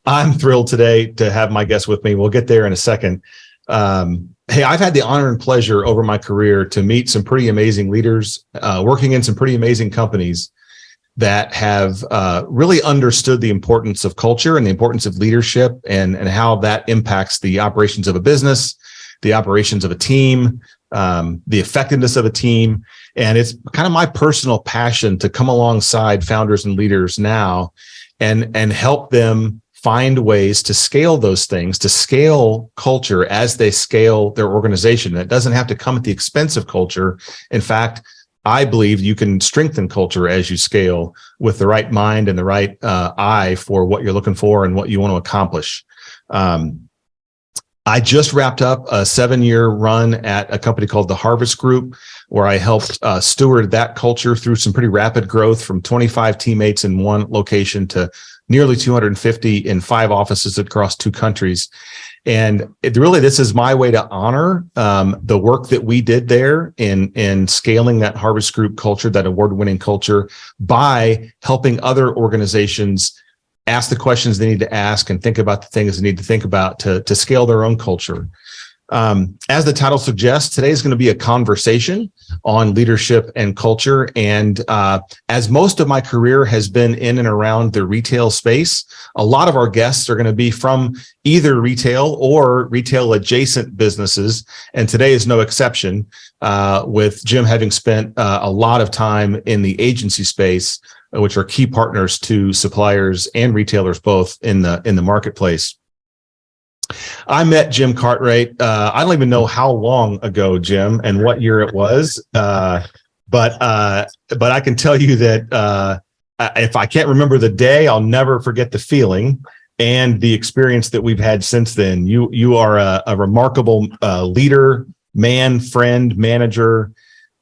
I'm thrilled today to have my guest with me. We'll get there in a second. Hey, I've had the honor and pleasure over my career to meet some pretty amazing leaders, working in some pretty amazing companies that have really understood the importance of culture and the importance of leadership and how that impacts the operations of a business, the operations of a team, the effectiveness of a team. And it's kind of my personal passion to come alongside founders and leaders now and help them find ways to scale those things, to scale culture as they scale their organization. It doesn't have to come at the expense of culture. In fact, I believe you can strengthen culture as you scale with the right mind and the right eye for what you're looking for and what you want to accomplish. I just wrapped up a 7-year run at a company called the Harvest Group, where I helped steward that culture through some pretty rapid growth from 25 teammates in one location to nearly 250 in 5 offices across 2 countries. And this is my way to honor the work that we did there in scaling that Harvest Group culture, that award-winning culture, by helping other organizations ask the questions they need to ask and think about the things they need to think about to scale their own culture. As the title suggests, today is going to be a conversation on leadership and culture. And as most of my career has been in and around the retail space, a lot of our guests are going to be from either retail or retail adjacent businesses. And today is no exception, with Jim having spent a lot of time in the agency space, which are key partners to suppliers and retailers both in the marketplace. I met Jim Cartwright. I don't even know how long ago, Jim, and what year it was. But I can tell you that if I can't remember the day, I'll never forget the feeling and the experience that we've had since then. You are a remarkable leader, man, friend, manager,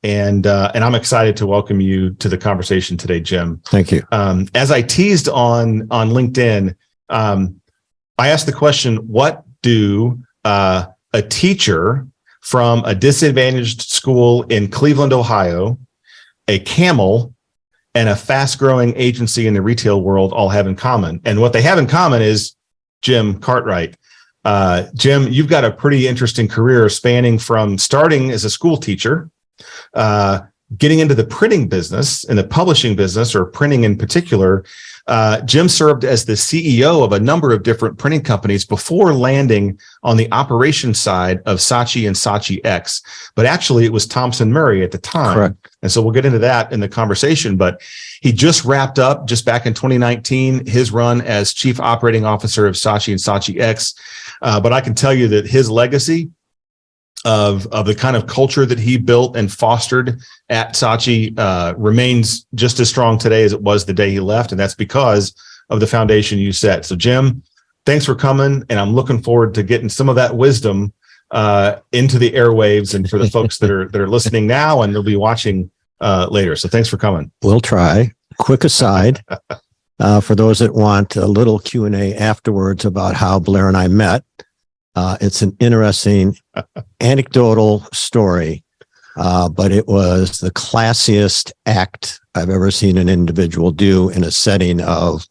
and I'm excited to welcome you to the conversation today, Jim. Thank you. As I teased on LinkedIn, I asked the question, what do a teacher from a disadvantaged school in Cleveland, Ohio, a camel, and a fast-growing agency in the retail world all have in common? And what they have in common is Jim Cartwright. Jim, you've got a pretty interesting career spanning from starting as a school teacher, getting into the printing business and the publishing business, or printing in particular. Jim served as the CEO of a number of different printing companies before landing on the operations side of Saatchi and Saatchi X. But actually, it was Thompson Murray at the time. Correct. And so we'll get into that in the conversation. But he just wrapped up, just back in 2019, his run as Chief Operating Officer of Saatchi and Saatchi X. But I can tell you that his legacy of the kind of culture that he built and fostered at Saatchi remains just as strong today as it was the day he left. And that's because of the foundation you set. So Jim, thanks for coming. And I'm looking forward to getting some of that wisdom into the airwaves and for the folks that are listening now and they'll be watching later. So thanks for coming. We'll try. Quick aside, for those that want a little Q&A afterwards about how Blair and I met. It's an interesting anecdotal story, but it was the classiest act I've ever seen an individual do in a setting of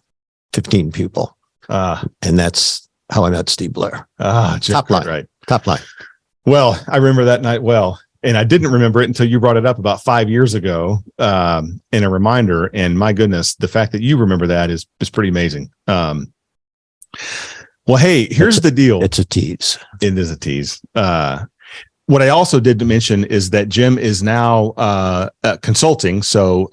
15 people. And that's how I met Steve Blair. Top line. Right. Top line. Well, I remember that night well, and I didn't remember it until you brought it up about 5 years ago in a reminder. And my goodness, the fact that you remember that is pretty amazing. Well, hey, here's the deal. It's a tease. It is a tease. What I also did to mention is that Jim is now consulting. So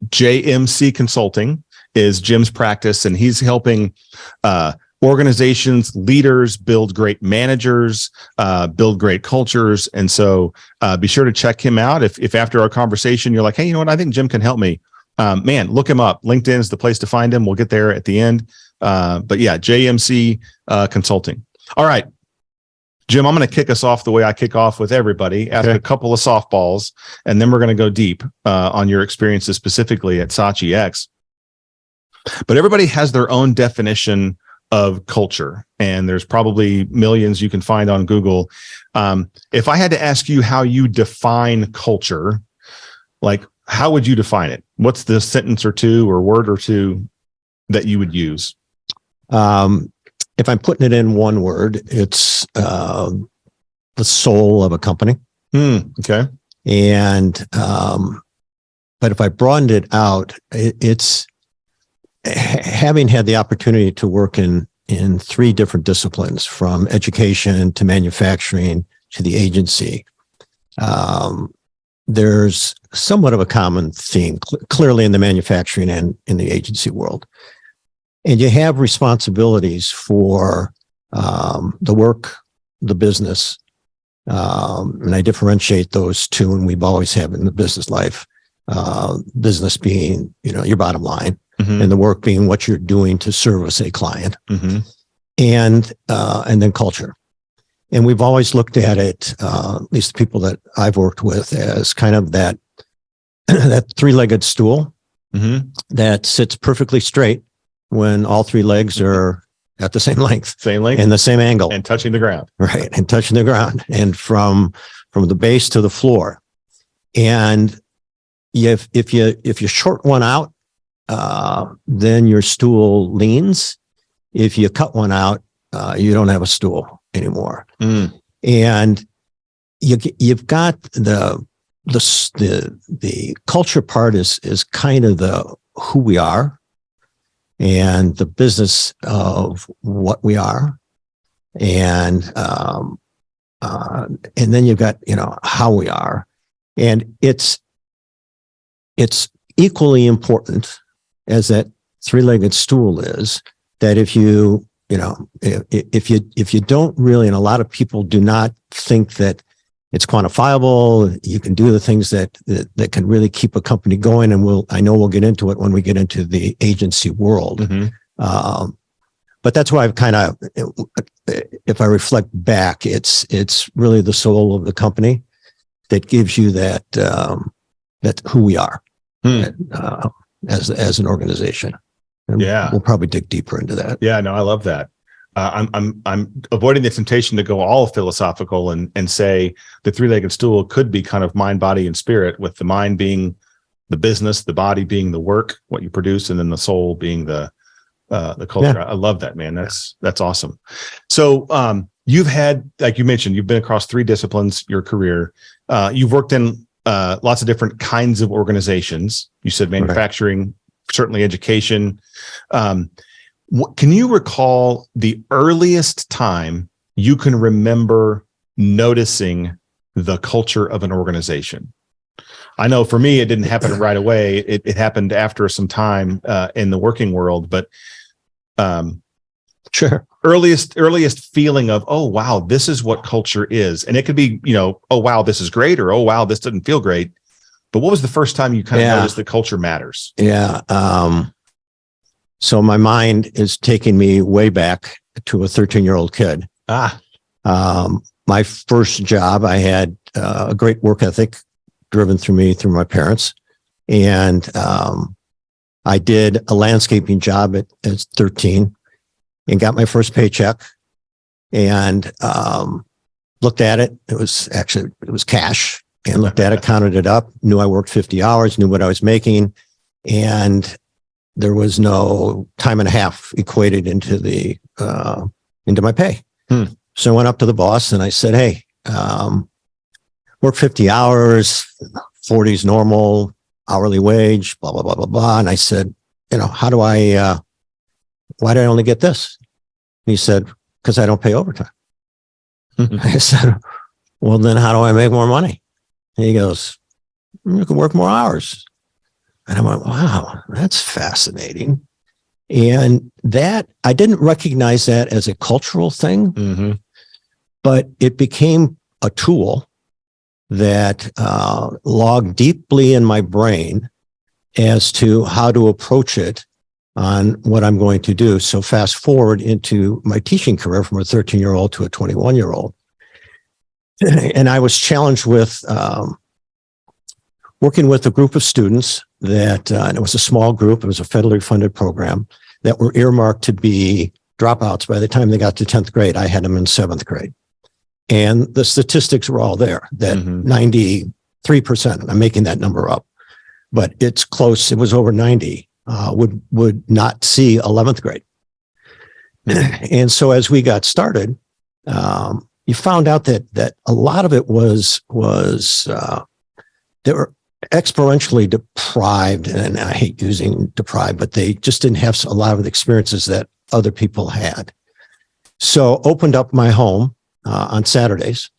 JMC Consulting is Jim's practice, and he's helping organizations, leaders build great managers, build great cultures. And so be sure to check him out. If after our conversation, you're like, hey, you know what? I think Jim can help me. Man, look him up. LinkedIn is the place to find him. We'll get there at the end. But yeah, JMC Consulting. All right, Jim, I'm going to kick us off the way I kick off with everybody, ask a couple of softballs, and then we're going to go deep on your experiences specifically at Saatchi X. But everybody has their own definition of culture, and there's probably millions you can find on Google. If I had to ask you how you define culture, like, how would you define it? What's the sentence or two or word or two that you would use? If I'm putting it in one word, it's the soul of a company. Okay. And but if I broadened it out, it's having had the opportunity to work in three different disciplines, from education to manufacturing to the agency. There's somewhat of a common theme, clearly in the manufacturing and in the agency world. And you have responsibilities for the work, the business, and I differentiate those two, and we've always have in the business life. Business being, your bottom line, and the work being what you're doing to service a client, and then culture. And we've always looked at it, at least the people that I've worked with, as kind of that that three-legged stool that sits perfectly straight when all three legs are at the same length, and the same angle, and touching the ground, right? And touching the ground, and from the base to the floor. And if you short one out, then your stool leans. If you cut one out, you don't have a stool anymore. And you've got the culture part is kind of the who we are, and the business of what we are, and then you've got how we are, and it's equally important as that three-legged stool is, that if you don't really, and a lot of people do not think that it's quantifiable, you can do the things that can really keep a company going. And I know we'll get into it when we get into the agency world. But that's why I've kind of, if I reflect back, it's really the soul of the company that gives you that who we are as an organization. And we'll probably dig deeper into that. Yeah, no, I love that. I'm avoiding the temptation to go all philosophical and say the three-legged stool could be kind of mind, body, and spirit, with the mind being the business, the body being the work, what you produce, and then the soul being the culture. I love that, man. That's awesome. So you've had, like you mentioned, you've been across three disciplines, your career. You've worked in lots of different kinds of organizations. You said manufacturing, certainly education. Can you recall the earliest time you can remember noticing the culture of an organization? I know for me, it didn't happen right away. It happened after some time in the working world, but sure. Earliest feeling of, oh, wow, this is what culture is. And it could be, oh, wow, this is great, or, oh, wow, this doesn't feel great. But what was the first time you kind of noticed that culture matters? Yeah. So my mind is taking me way back to a 13-year-old kid. My first job, I had a great work ethic driven through my parents. And I did a landscaping job at 13 and got my first paycheck, and looked at it. It was cash, and looked at it, counted it up, knew I worked 50 hours, knew what I was making. And there was no time and a half equated into my pay. So I went up to the boss and I said, hey, work 50 hours, 40 is normal, hourly wage, blah, blah, blah, blah, blah. And I said, why do I only get this? And he said, because I don't pay overtime. I said, well, then how do I make more money? And he goes, you can work more hours. And I went, wow, that's fascinating. And that, I didn't recognize that as a cultural thing, but it became a tool that logged deeply in my brain as to how to approach it on what I'm going to do. So fast forward into my teaching career from a 13-year-old to a 21-year-old. And I was challenged with working with a group of students that, and it was a small group, it was a federally funded program, that were earmarked to be dropouts by the time they got to 10th grade. I had them in 7th grade. And the statistics were all there, that 93%, I'm making that number up, but it's close. It was over 90, would not see 11th grade. And so as we got started, you found out that a lot of it was they were experientially deprived, and I hate using deprived, but they just didn't have a lot of the experiences that other people had. So opened up my home on Saturdays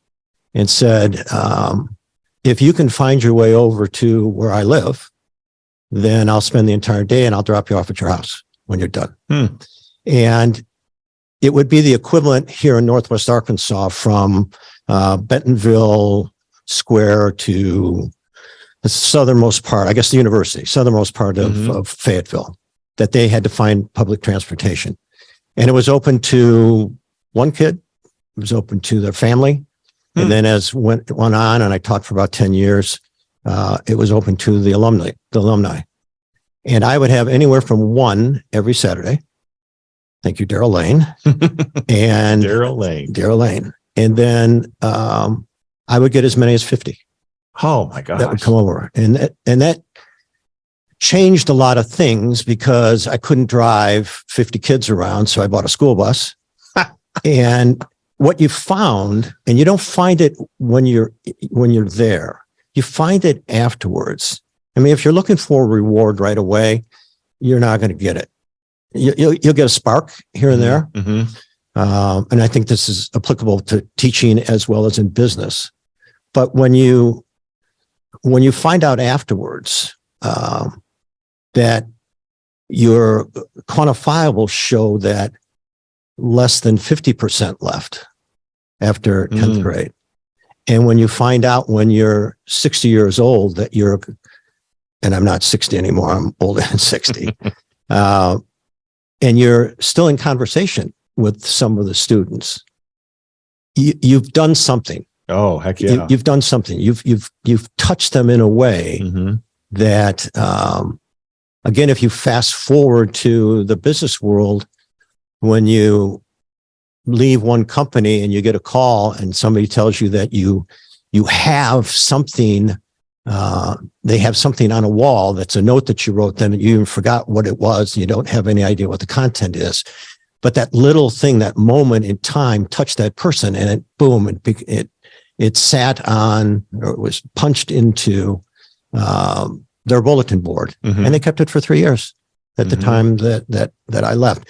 and said, if you can find your way over to where I live, then I'll spend the entire day and I'll drop you off at your house when you're done. And it would be the equivalent here in Northwest Arkansas from Bentonville Square to the southernmost part, I guess the university, southernmost part of Fayetteville, that they had to find public transportation. And it was open to one kid, it was open to their family. And then as went on, and I taught for about 10 years, it was open to the alumni. And I would have anywhere from one every Saturday. Thank you, Daryl Lane. And Daryl Lane. And then I would get as many as 50. Oh my gosh. That would come over. And that changed a lot of things because I couldn't drive 50 kids around. So I bought a school bus. And what you found, and you don't find it when you're there, you find it afterwards. I mean, if you're looking for a reward right away, you're not going to get it. You'll get a spark here and there. And I think this is applicable to teaching as well as in business. But when you find out afterwards that your quantifiables show that less than 50% left after 10th grade. And when you find out when you're 60 years old that you're, and I'm not 60 anymore, I'm older than 60, and you're still in conversation with some of the students, you've done something. Oh, heck yeah. You've done something. You've touched them in a way that, again, if you fast forward to the business world, when you leave one company and you get a call and somebody tells you that you have something, they have something on a wall that's a note that you wrote them and you even forgot what it was. And you don't have any idea what the content is. But that little thing, that moment in time touched that person and it, boom, it sat on, or it was punched into their bulletin board. And they kept it for 3 years at the time that I left.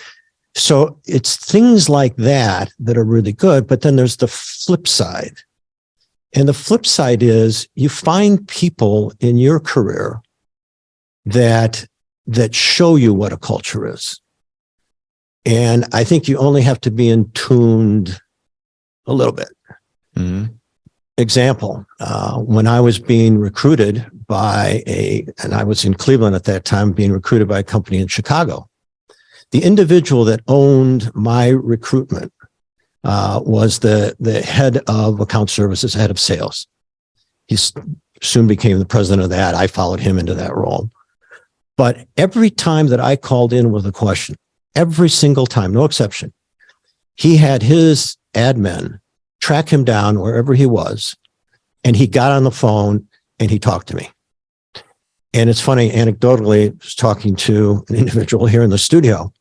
So it's things like that that are really good. But then there's the flip side. And the flip side is you find people in your career that show you what a culture is. And I think you only have to be in tuned a little bit. Example, when I was being recruited and I was in Cleveland at that time, being recruited by a company in Chicago. The individual that owned my recruitment was the head of account services, head of sales. He soon became the president of that. I followed him into that role. But every time that I called in with a question, every single time, no exception, he had his admin track him down wherever he was, and he got on the phone and he talked to me. And it's funny, anecdotally, I was talking to an individual here in the studio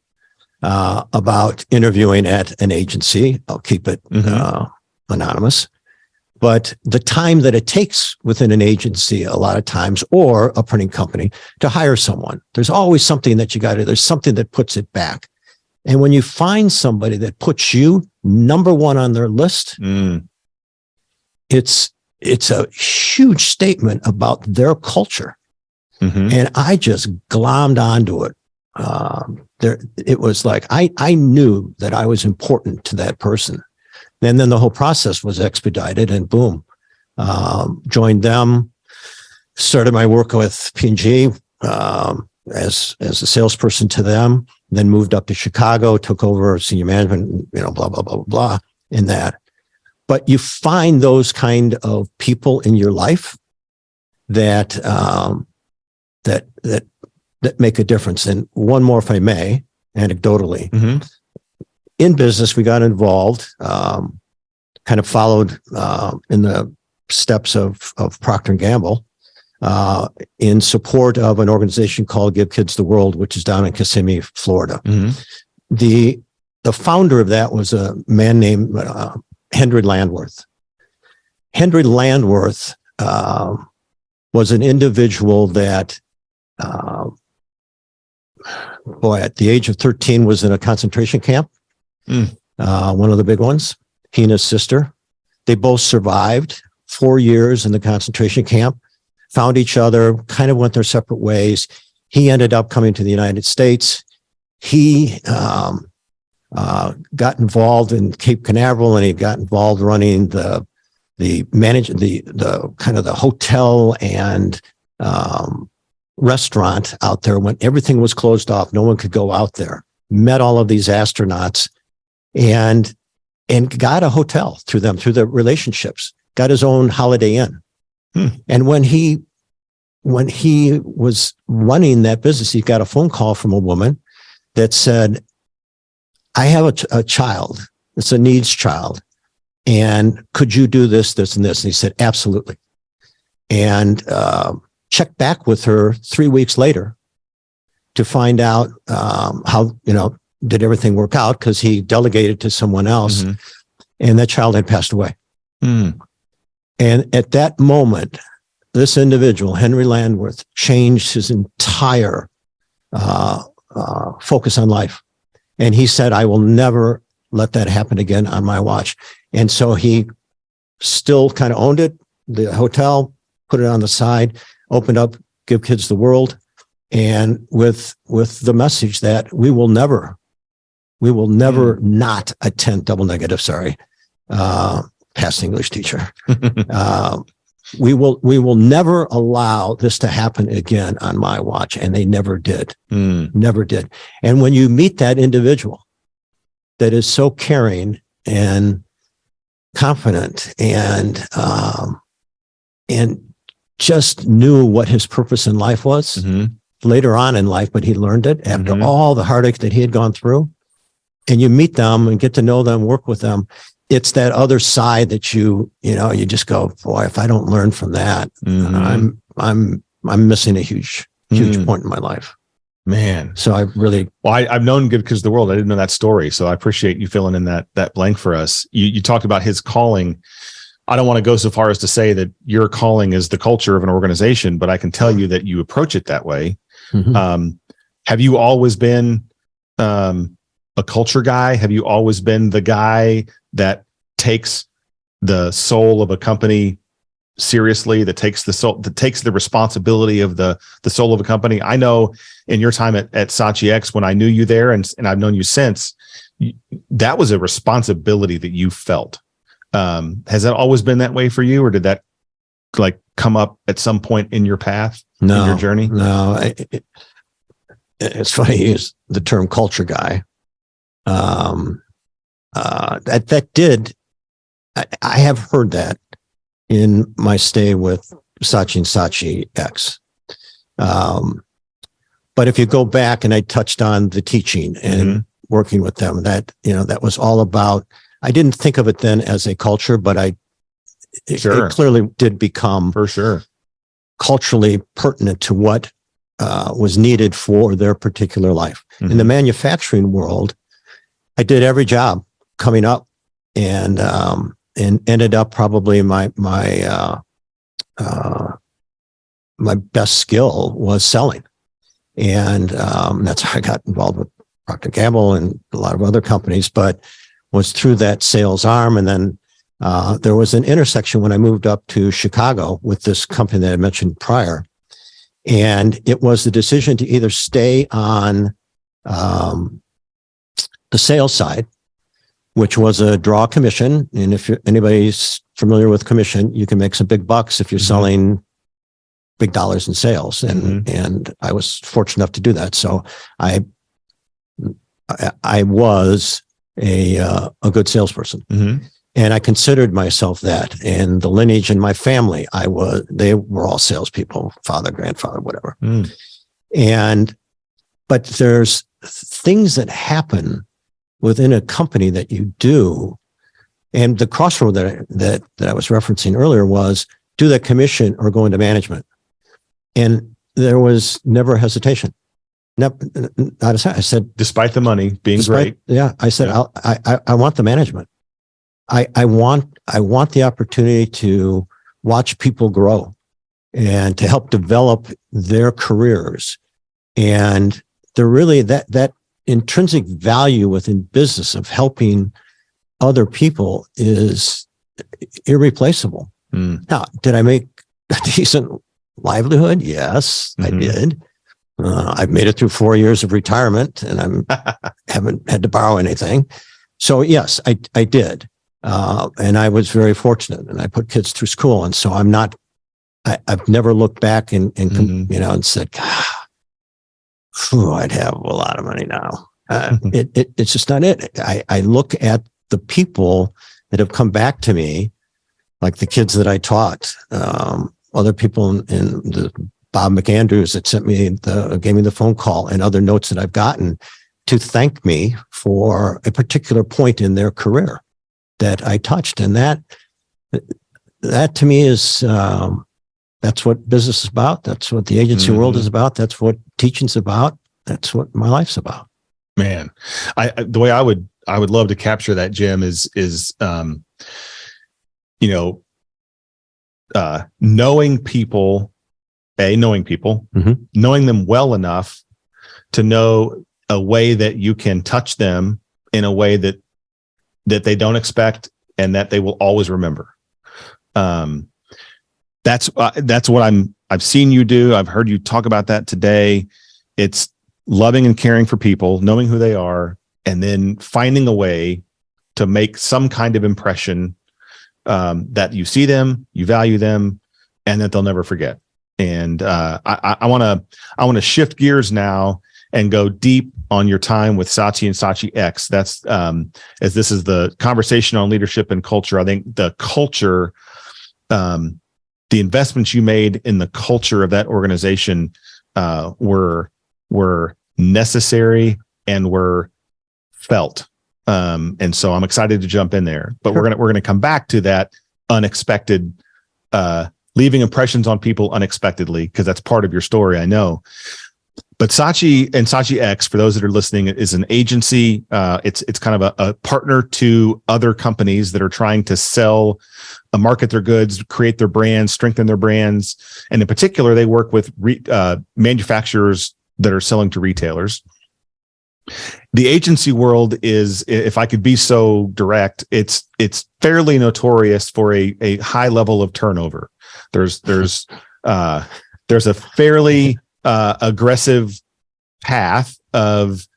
about interviewing at an agency. I'll keep it anonymous. But the time that it takes within an agency, a lot of times, or a printing company, to hire someone, there's always something that you got to, there's something that puts it back. And when you find somebody that puts you number one on their list, it's a huge statement about their culture. And I just glommed onto it. It was like, I knew that I was important to that person. And then the whole process was expedited and boom, joined them, started my work with P&G as a salesperson to them, then moved up to Chicago, took over senior management, blah, blah, blah, blah, blah, in that. But you find those kind of people in your life that make a difference. And one more, if I may, anecdotally, in business, we got involved, kind of followed in the steps of Procter & Gamble, in support of an organization called Give Kids the World, which is down in Kissimmee, Florida. The founder of that was a man named Henry Landworth. Henry Landworth was an individual that, at the age of 13 was in a concentration camp, one of the big ones. He and his sister. They both survived 4 years in the concentration camp, found each other, kind of went their separate ways. He ended up coming to the United States. He got involved in Cape Canaveral, and he got involved running the kind of the hotel and restaurant out there when everything was closed off. No one could go out there. Met all of these astronauts and got a hotel through the relationships, got his own Holiday Inn. And when he was running that business, he got a phone call from a woman that said, I have a child. It's a needs child. And could you do this, this, and this? And he said, absolutely. And checked back with her 3 weeks later to find out how, did everything work out, because he delegated to someone else, and that child had passed away. And at that moment, this individual, Henry Landworth, changed his entire focus on life. And he said, I will never let that happen again on my watch. And so he still kind of owned it, the hotel, put it on the side, opened up Give Kids the World, and with the message that we will never not attend double negative, past English teacher. We will never allow this to happen again on my watch. And they never did. Never did. And when you meet that individual that is so caring and confident and just knew what his purpose in life was later on in life, but he learned it after all the heartache that he had gone through, and you meet them and get to know them, work with them. It's that other side that you just go, boy, if I don't learn from that, I'm missing a huge point in my life. Man. So I've known Give Kids the World. I didn't know that story. So I appreciate you filling in that blank for us. You talked about his calling. I don't want to go so far as to say that your calling is the culture of an organization, but I can tell you that you approach it that way. Have you always been a culture guy? Have you always been the guy that takes the soul of a company seriously, that takes the responsibility of the soul of a company? I know in your time at Saatchi X, when I knew you there, and I've known you since, that was a responsibility that you felt. Has that always been that way for you, or did that come up at some point in your path, in your journey? No, it's funny you use the term culture guy. I have heard that in my stay with Saatchi and Saatchi X. But if you go back, and I touched on the teaching and working with them, that was all about, I didn't think of it then as a culture, but it clearly did become for sure culturally pertinent to what was needed for their particular life. In the manufacturing world, I did every job coming up, and ended up probably my best skill was selling. And that's how I got involved with Procter & Gamble and a lot of other companies, but was through that sales arm. And then there was an intersection when I moved up to Chicago with this company that I mentioned prior. And it was the decision to either stay on the sales side, which was a draw commission. And if anybody's familiar with commission, you can make some big bucks if you're selling big dollars in sales. And I was fortunate enough to do that. So I was a good salesperson. And I considered myself that, and the lineage in my family, they were all salespeople, father, grandfather, whatever. But there's things that happen within a company that you do. And the crossroad that I was referencing earlier was, do that commission or go into management. And there was never hesitation. Never, not a second. I said, Despite the money being great. Yeah. I said, Yeah. I want the management. I want the opportunity to watch people grow and to help develop their careers. And there really that intrinsic value within business of helping other people is irreplaceable. Now, did I make a decent livelihood? Yes, I did. I've made it through 4 years of retirement, and haven't had to borrow anything. So yes, I did. And I was very fortunate, and I put kids through school. And so I've never looked back and and said, God, I'd have a lot of money now. It's just not it. I look at the people that have come back to me, like the kids that I taught, other people in the Bob McAndrews that gave me the phone call, and other notes that I've gotten to thank me for a particular point in their career that I touched. And that to me is, that's what business is about. That's what the agency world is about. That's what teaching's about. That's what my life's about. Man, the way I would love to capture that, Jim, is knowing people, knowing them well enough to know a way that you can touch them in a way that they don't expect and that they will always remember. That's what I've seen you do. I've heard you talk about that today. It's loving and caring for people, knowing who they are, and then finding a way to make some kind of impression that you see them, you value them, and that they'll never forget. And I want to shift gears now and go deep on your time with Saatchi and Saatchi X. That's as this is the conversation on leadership and culture. I think the culture, the investments you made in the culture of that organization were necessary and were felt. And so I'm excited to jump in there. But we're gonna come back to that unexpected, leaving impressions on people unexpectedly, because that's part of your story, I know. But Saatchi and Saatchi X, for those that are listening, is an agency. It's kind of a partner to other companies that are trying to sell, market their goods, create their brands, strengthen their brands. And in particular, they work with manufacturers that are selling to retailers. The agency world is, if I could be so direct, it's fairly notorious for a high level of turnover. There's a fairly aggressive path of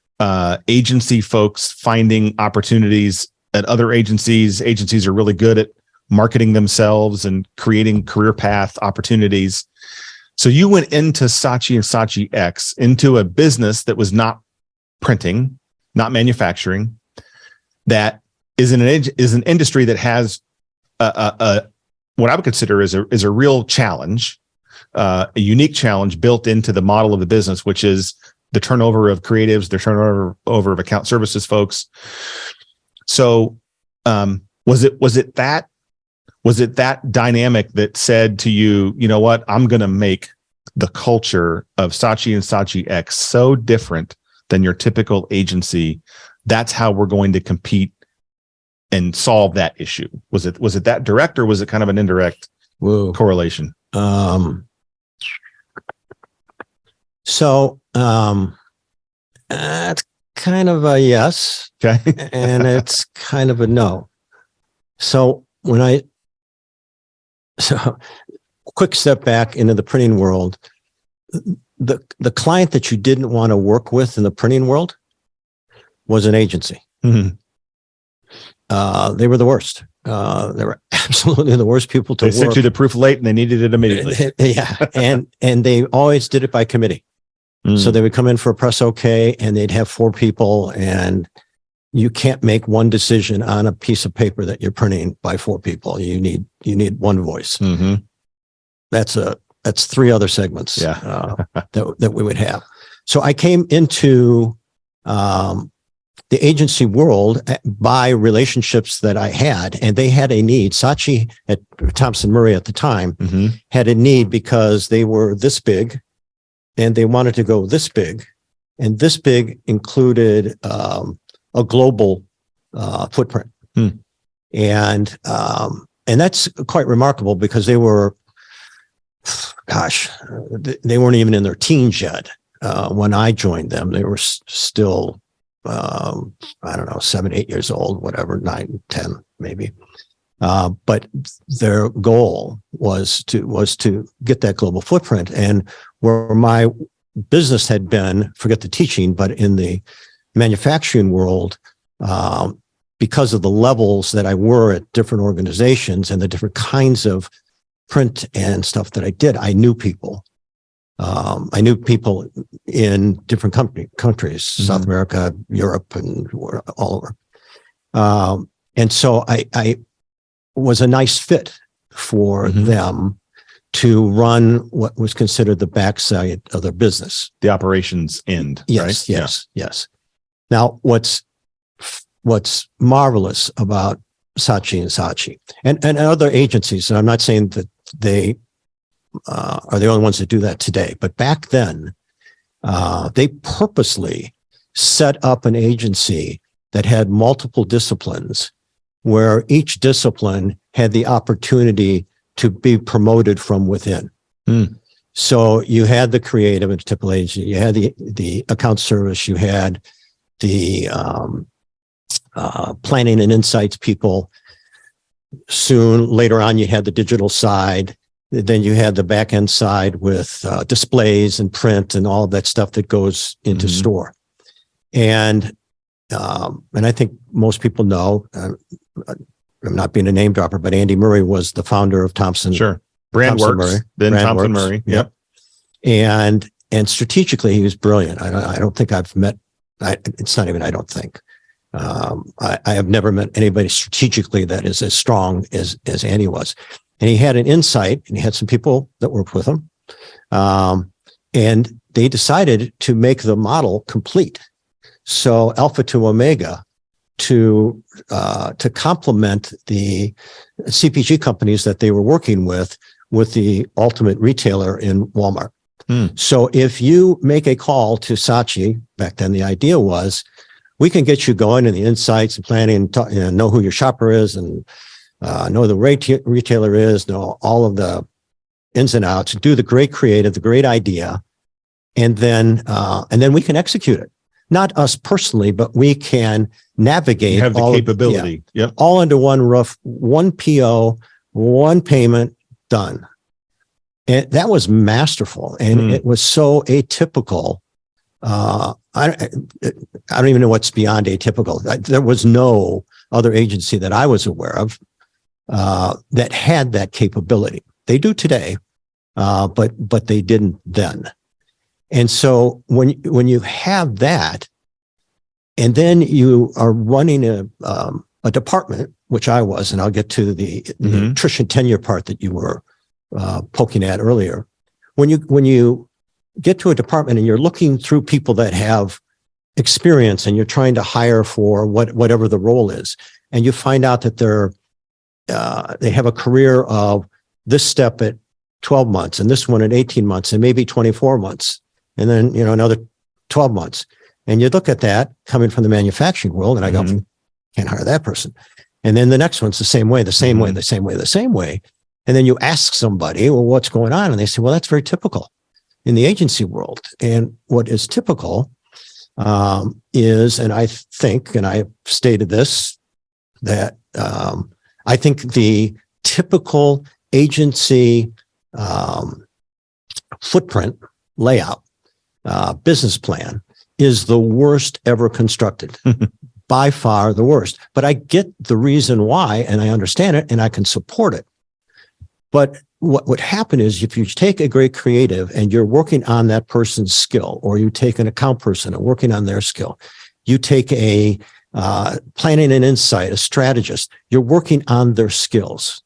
agency folks finding opportunities at other agencies. Agencies are really good at marketing themselves and creating career path opportunities. So you went into Saatchi and Saatchi X, into a business that was not printing, not manufacturing, that is an industry that has what I would consider is a real challenge, a unique challenge built into the model of the business, which is the turnover of creatives, the turnover of account services folks. So was it that dynamic that said to you, you know what, I'm going to make the culture of Saatchi and Saatchi X so different than your typical agency? That's how we're going to compete and solve that issue. Was it that direct, or was it kind of an indirect correlation? So it's kind of a yes, okay, and it's kind of a no. So quick step back into the printing world. The client that you didn't want to work with in the printing world was an agency. Mm-hmm. They were the worst. They were absolutely the worst people to work. They sent you the proof late and they needed it immediately. Yeah. And they always did it by committee. So they would come in for a press okay, and they'd have 4 people, and you can't make one decision on a piece of paper that you're printing by 4 people. You need one voice. Mm-hmm. That's 3 other segments that we would have. So I came into the agency world by relationships that I had, and they had a need. Saatchi at Thompson Murray at the time had a need because they were this big and they wanted to go this big. And this big included a global footprint. And that's quite remarkable because they were, they weren't even in their teens yet. When I joined them, they were still, I don't know, 7, 8 years old, whatever, 9, 10, maybe. But their goal was to get that global footprint. And where my business had been, forget the teaching, but in the manufacturing world, because of the levels that I were at different organizations and the different kinds of print and stuff that I did, I knew people. I knew people in different countries, South America, Europe, and all over. And so I was a nice fit for them to run what was considered the backside of their business. The operations end. Yes, right? yes. Now, what's marvelous about Saatchi and Saatchi and other agencies, and I'm not saying that they are the only ones that do that today, but back then, they purposely set up an agency that had multiple disciplines where each discipline had the opportunity to be promoted from within. So you had the creative and typical agency, you had the account service, you had the planning and insights people. Soon later on, you had the digital side. Then you had the back end side with displays and print and all of that stuff that goes into store. And I think most people know, I'm not being a name dropper, but Andy Murray was the founder of Thompson. Sure. Brand Thompson Works, Murray. then Brand Thompson Works. Murray. Yep. And strategically, he was brilliant. I don't think I've met, it's not even, I don't think. I have never met anybody strategically that is as strong as Andy was. And he had an insight, and he had some people that worked with him. And they decided to make the model complete. So Alpha to Omega to complement the CPG companies that they were working with the ultimate retailer in Walmart. So if you make a call to Saatchi, back then the idea was, we can get you going in the insights and planning, know who your shopper is and know the retailer is, know all of the ins and outs, do the great creative, the great idea, and then we can execute it. Not us personally, but we can navigate. You have the capability. Yep. All under one roof, one PO, one payment, done. And that was masterful, and it was so atypical. I don't even know what's beyond atypical. There was no other agency that I was aware of that had that capability. They do today, but they didn't then. And so when you have that, and then you are running a department, which I was, and I'll get to the attrition tenure part that you were poking at earlier. When you get to a department and you're looking through people that have experience and you're trying to hire for whatever the role is, and you find out that they have a career of this step at 12 months and this one at 18 months and maybe 24 months, and then, another 12 months. And you look at that coming from the manufacturing world, and I go, can't hire that person. And then the next one's the same way. And then you ask somebody, well, what's going on? And they say, well, that's very typical in the agency world. And what is typical is, and I think, and I've stated this, that I think the typical agency footprint layout, business plan is the worst ever constructed. By far the worst. But I get the reason why, and I understand it, and I can support it. But what would happen is, if you take a great creative and you're working on that person's skill, or you take an account person and working on their skill, you take a planning and insight, a strategist, you're working on their skills.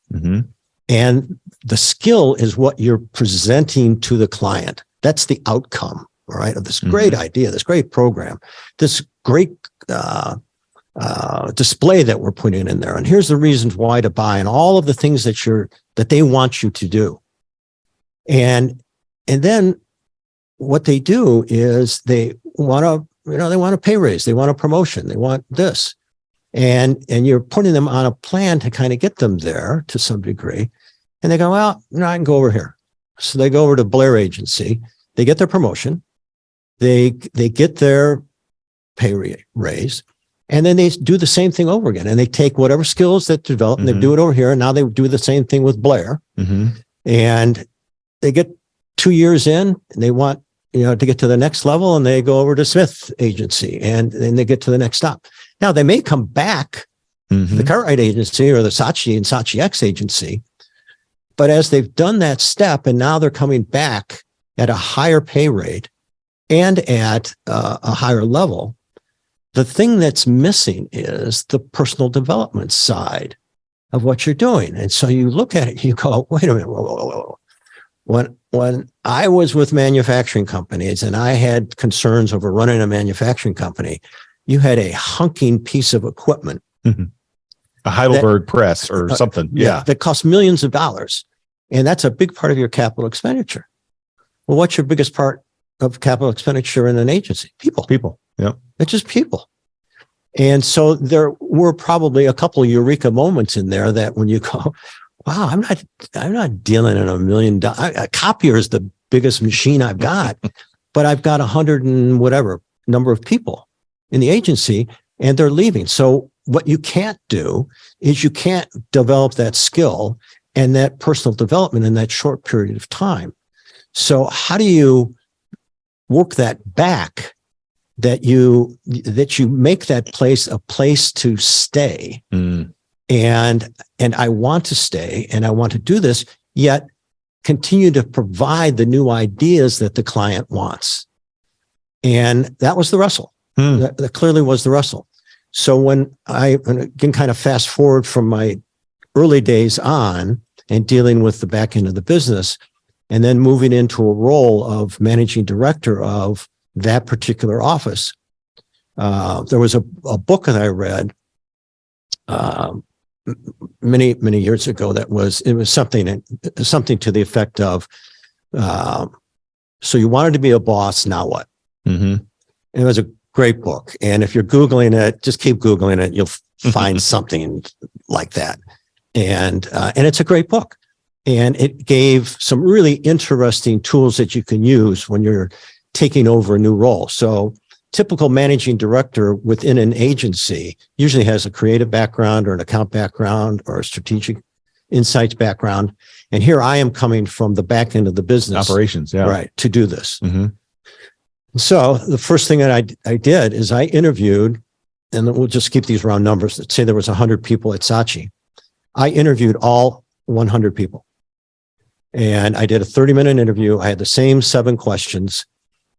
And the skill is what you're presenting to the client. That's the outcome, all right, of this great idea, this great program, this great display that we're putting in there. And here's the reasons why to buy and all of the things that they want you to do. And then what they do is they want a pay raise. They want a promotion. They want this. And you're putting them on a plan to kind of get them there to some degree. And they go, well, no, I can go over here. So they go over to Blair Agency. They get their promotion. They get their pay raise. And then they do the same thing over again. And they take whatever skills that develop and they do it over here. And now they do the same thing with Blair. And they get 2 years in and they want, to get to the next level, and they go over to Smith Agency and then they get to the next stop. Now they may come back to the Cartwright Agency or the Saatchi and Saatchi X agency, but as they've done that step and now they're coming back at a higher pay rate and at a higher level, the thing that's missing is the personal development side of what you're doing. And so you look at it, you go, wait a minute, whoa. When I was with manufacturing companies and I had concerns over running a manufacturing company, you had a hunking piece of equipment. A Heidelberg press or something. Yeah. That cost millions of dollars. And that's a big part of your capital expenditure. Well, what's your biggest part of capital expenditure in an agency? People. Yeah. It's just people. And so there were probably a couple of eureka moments in there that when you go, wow, I'm not dealing in $1 million. A copier is the biggest machine I've got, but I've got 100 and whatever number of people in the agency and they're leaving. So what you can't do is you can't develop that skill and that personal development in that short period of time. So how do you work that back that you make that place a place to stay? And I want to stay and I want to do this, yet continue to provide the new ideas that the client wants. And that was the wrestle. That clearly was the wrestle. So when I, again, kind of fast forward from my early days on and dealing with the back end of the business, and then moving into a role of managing director of that particular office, there was a book that I read many years ago that was something to the effect of, so you wanted to be a boss, now what? And it was a great book. And if you're Googling it, just keep Googling it. You'll find something like that. And it's a great book. And it gave some really interesting tools that you can use when you're taking over a new role. So typical managing director within an agency usually has a creative background or an account background or a strategic insights background. And here I am coming from the back end of the business. Operations, yeah. Right, to do this. So the first thing that I did is I interviewed, and we'll just keep these round numbers. Let's say there was 100 people at Saatchi. I interviewed all 100 people. And I did a 30-minute interview. I had the same 7 questions.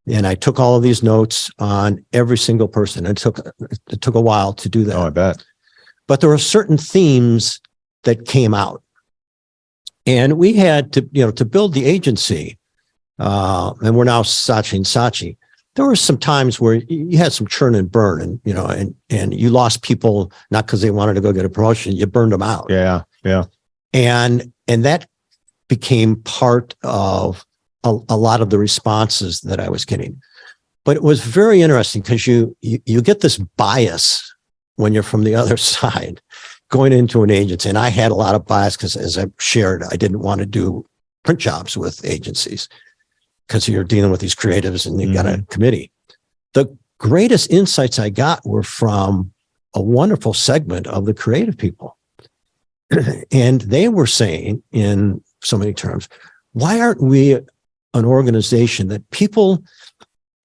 And I took all of these notes on every single person. It took a while to do that. Oh, I bet. But there were certain themes that came out. And we had to build the agency, and we're now Saatchi and Saatchi. There were some times where you had some churn and burn, and you lost people not because they wanted to go get a promotion. You burned them out. Yeah. And that became part of a lot of the responses that I was getting. But it was very interesting because you get this bias when you're from the other side going into an agency. And I had a lot of bias because, as I've shared, I didn't want to do print jobs with agencies because you're dealing with these creatives and you've got a committee. The greatest insights I got were from a wonderful segment of the creative people. And they were saying in so many terms, why aren't we an organization that people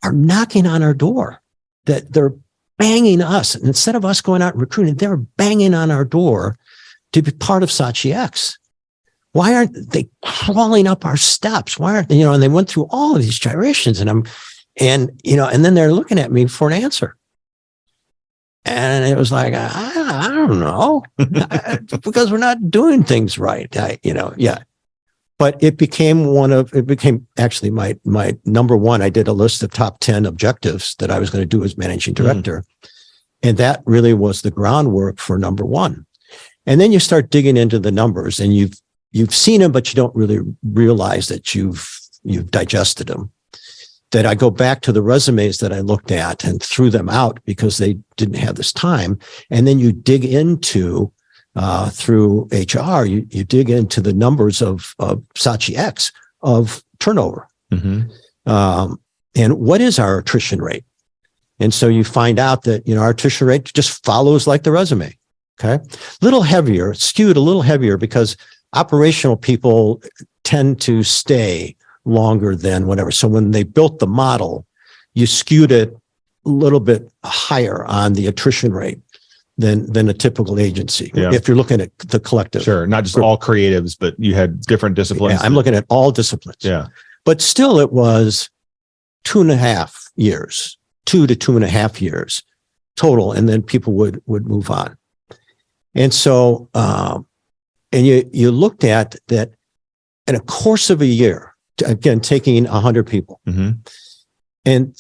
are knocking on our door, that they're banging us, and instead of us going out and recruiting, they're banging on our door to be part of Saatchi X. Why aren't they crawling up our steps? Why aren't they, and they went through all of these gyrations and then they're looking at me for an answer. And it was like, I don't know, because we're not doing things right. But it became actually my number one. I did a list of top 10 objectives that I was going to do as managing director. And that really was the groundwork for number one. And then you start digging into the numbers, and you've seen them, but you don't really realize that you've digested them. That I go back to the resumes that I looked at and threw them out because they didn't have this time. And then you dig into, through HR, you dig into the numbers of Saatchi X of turnover. Mm-hmm. And what is our attrition rate? And so you find out that, our attrition rate just follows like the resume. Okay. Little heavier, skewed a little heavier because operational people tend to stay longer than whatever. So when they built the model, you skewed it a little bit higher on the attrition rate than a typical agency. Yeah. If you're looking at the collective. Sure. Not just all creatives, but you had different disciplines. Yeah, I'm looking at all disciplines. Yeah. But still it was 2.5 years, 2 to 2.5 years total. And then people would move on. And so, and you looked at that in a course of a year, again, taking 100 people. Mm-hmm. And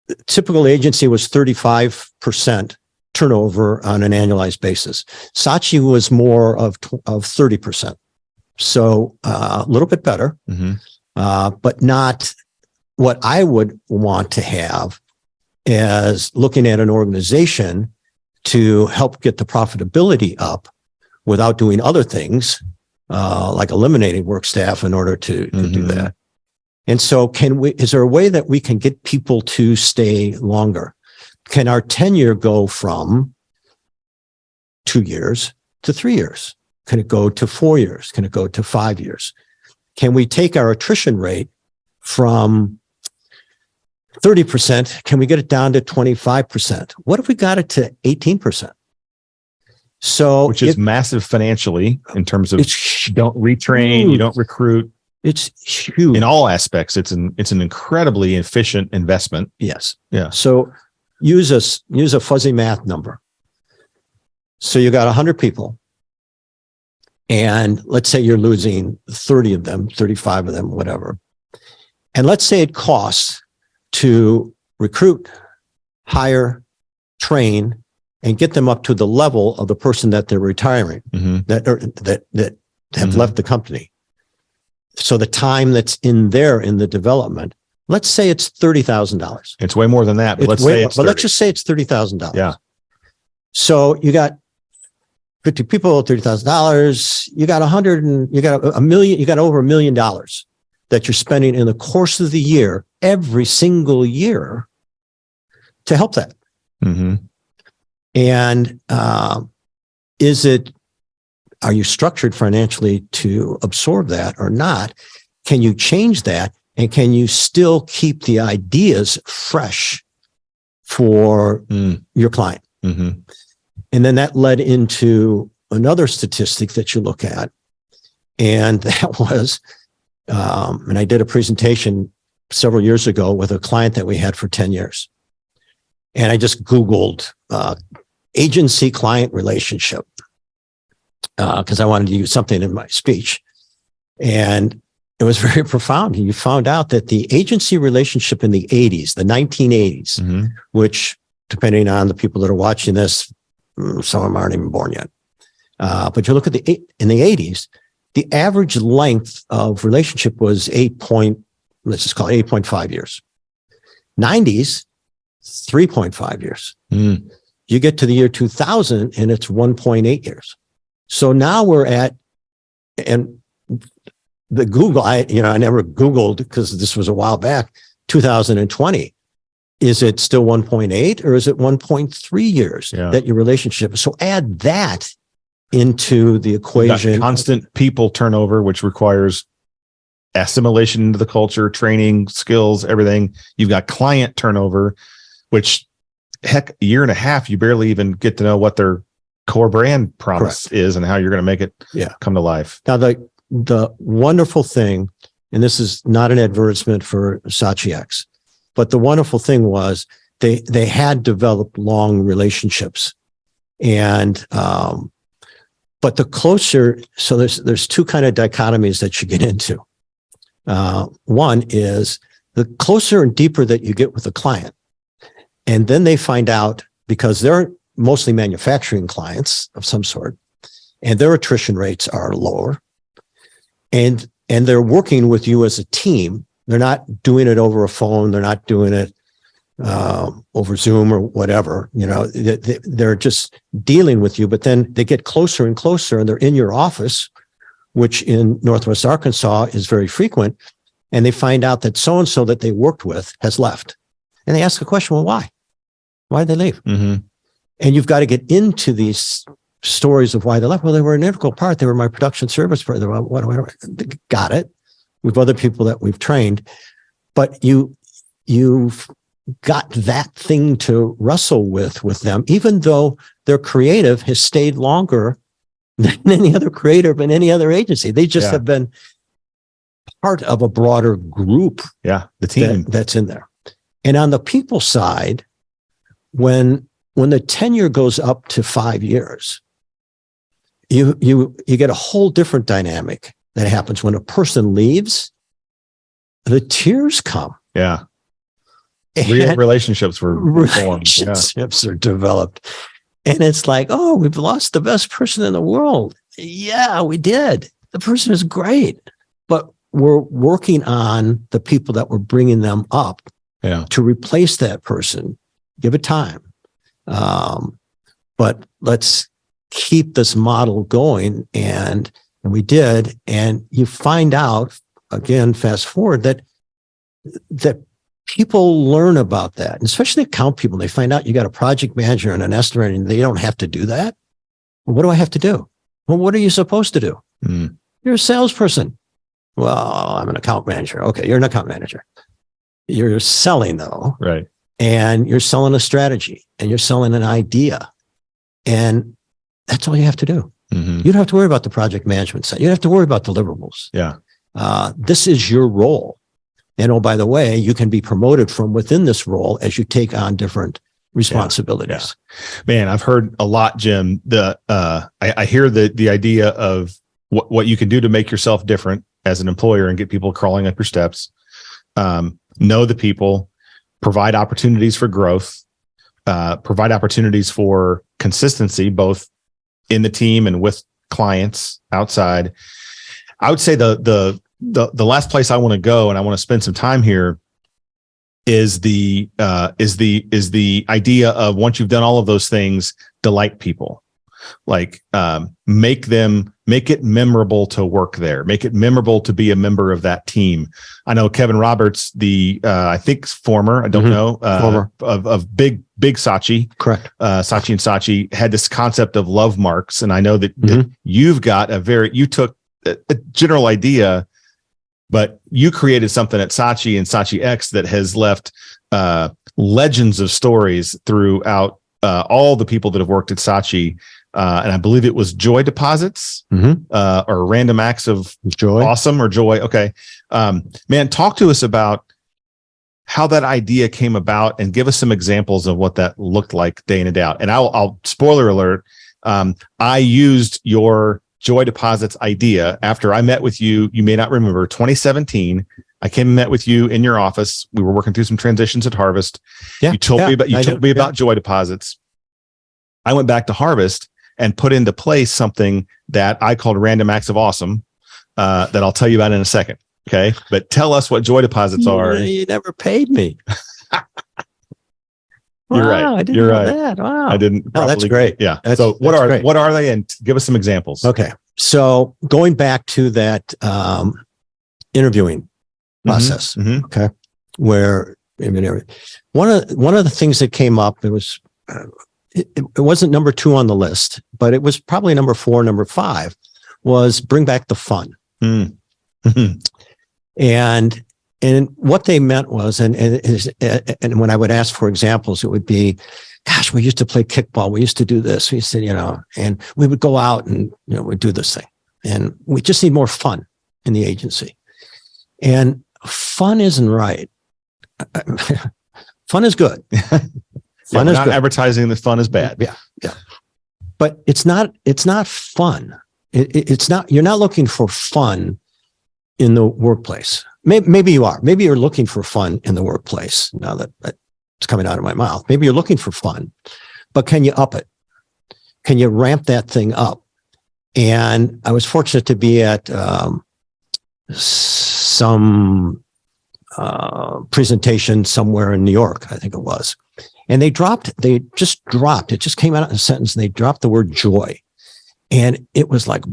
the typical agency was 35% turnover on an annualized basis. Saatchi was more of 30%. So a little bit better, Mm-hmm. but not what I would want to have as looking at an organization to help get the profitability up without doing other things, like eliminating work staff in order to do that. And so is there a way that we can get people to stay longer? Can our tenure go from 2 years to 3 years? Can it go to 4 years? Can it go to 5 years? Can we take our attrition rate from 30%? Can we get it down to 25%? What if we got it to 18%? So, which is massive financially in terms of you don't retrain, you don't recruit. It's huge in all aspects. It's an incredibly efficient investment. Yes. Yeah. So use a fuzzy math number. So you got 100 people, and let's say you're losing 30 of them, 35 of them, whatever. And let's say it costs to recruit, hire, train, and get them up to the level of the person that they're retiring, that have left the company. So the time that's in the development, let's say it's $30,000. It's way more than that, but let's just say it's $30,000. Yeah. So you got 50 people, $30,000. You got you got over $1 million that you're spending in the course of the year, every single year, to help that. Mm-hmm. And are you structured financially to absorb that or not? Can you change that? And can you still keep the ideas fresh for your client? Mm-hmm. And then that led into another statistic that you look at. And that was, and I did a presentation several years ago with a client that we had for 10 years. And I just Googled agency client relationship because I wanted to use something in my speech. And it was very profound. You found out that the agency relationship in the 80s, the 1980s, which, depending on the people that are watching this, some of them aren't even born yet. But you look at in the 80s, the average length of relationship was 8.5 years. 90s, 3.5 years. You get to the year 2000 and it's 1.8 years. So now we're at, and the Google, I never Googled because this was a while back, 2020. Is it still 1.8 or is it 1.3 years that your relationship? So add that into the equation. Constant people turnover, which requires assimilation into the culture, training, skills, everything. You've got client turnover, which heck, a year and a half, you barely even get to know what their core brand promise is and how you're going to make it come to life. Now, the wonderful thing, and this is not an advertisement for Saatchi X, but the wonderful thing was they had developed long relationships. And, but the closer, so there's two kind of dichotomies that you get into. One is the closer and deeper that you get with the client. And then they find out, because they're mostly manufacturing clients of some sort, and their attrition rates are lower. And they're working with you as a team. They're not doing it over a phone. They're not doing it over Zoom or whatever. They're just dealing with you, but then they get closer and closer, and they're in your office, which in Northwest Arkansas is very frequent. And they find out that so-and-so that they worked with has left. And they ask the question, well, why? Why did they leave? Mm-hmm. And you've got to get into these stories of why they left. Well, they were an integral part. They were my production service partner. Whatever. Got it. We've other people that we've trained, but you've got that thing to wrestle with them, even though their creative has stayed longer than any other creative in any other agency. They just have been part of a broader group. Yeah, the team that's in there. And on the people side, when the tenure goes up to 5 years, you get a whole different dynamic that happens when a person leaves. The tears come. Yeah. Relationships were formed. Relationships are developed. And it's like, oh, we've lost the best person in the world. Yeah, we did. The person is great. But we're working on the people that we're bringing them up to replace that person. Give it time. But let's keep this model going. And we did. And you find out, again, fast forward, that people learn about that, and especially account people. They find out you got a project manager and an estimator, and they don't have to do that. Well, what do I have to do? Well, what are you supposed to do? You're a salesperson. Well, I'm an account manager. Okay, you're an account manager. You're selling, though. Right. And you're selling a strategy, and you're selling an idea. And that's all you have to do. Mm-hmm. You don't have to worry about the project management side. You don't have to worry about deliverables. Yeah. This is your role. And oh, by the way, you can be promoted from within this role as you take on different responsibilities. Yeah. Man, I've heard a lot, Jim. I hear the idea of what you can do to make yourself different as an employer and get people crawling up your steps. Know the people, provide opportunities for growth, provide opportunities for consistency, both in the team and with clients outside. I would say the last place I want to go, and I want to spend some time here, is the idea of, once you've done all of those things, delight people. Like, make it memorable to work there, make it memorable to be a member of that team. I know Kevin Roberts, I think former, I don't know, former of big Saatchi, correct. Saatchi and Saatchi had this concept of love marks. And I know that you've got you took a general idea, but you created something at Saatchi and Saatchi X that has left legends of stories throughout all the people that have worked at Saatchi. And I believe it was joy deposits, or random acts of joy. Awesome, or joy. Okay. Man, talk to us about how that idea came about and give us some examples of what that looked like day in and day out. And I'll spoiler alert. I used your joy deposits idea after I met with you. You may not remember, 2017. I came and met with you in your office. We were working through some transitions at Harvest. You told me about joy deposits. I went back to Harvest and put into place something that I called random acts of awesome, that I'll tell you about in a second. Okay. But tell us what joy deposits are. You never paid me. You're right. I didn't You're know right. that. Wow. I didn't. Oh, that's great. Yeah. So what are they? And give us some examples. Okay. So going back to that interviewing process. Mm-hmm. Okay. Where one of the things that came up, it was it wasn't number 2 on the list, but it was probably number 4, number 5, was bring back the fun. Mm-hmm. And what they meant was, and when I would ask for examples, it would be, gosh, we used to play kickball. We used to do this. We used to, and we would go out and, we'd do this thing. And we just need more fun in the agency. And fun isn't right. Fun is good. Fun is not good. Advertising that fun is bad. Yeah. But it's not fun. It's not, you're not looking for fun in the workplace. Maybe you are. Maybe you're looking for fun in the workplace. Now that it's coming out of my mouth, maybe you're looking for fun, but can you up it? Can you ramp that thing up? And I was fortunate to be at some presentation somewhere in New York, I think it was. And they just dropped, it just came out in a sentence, and they dropped the word joy. And it was like,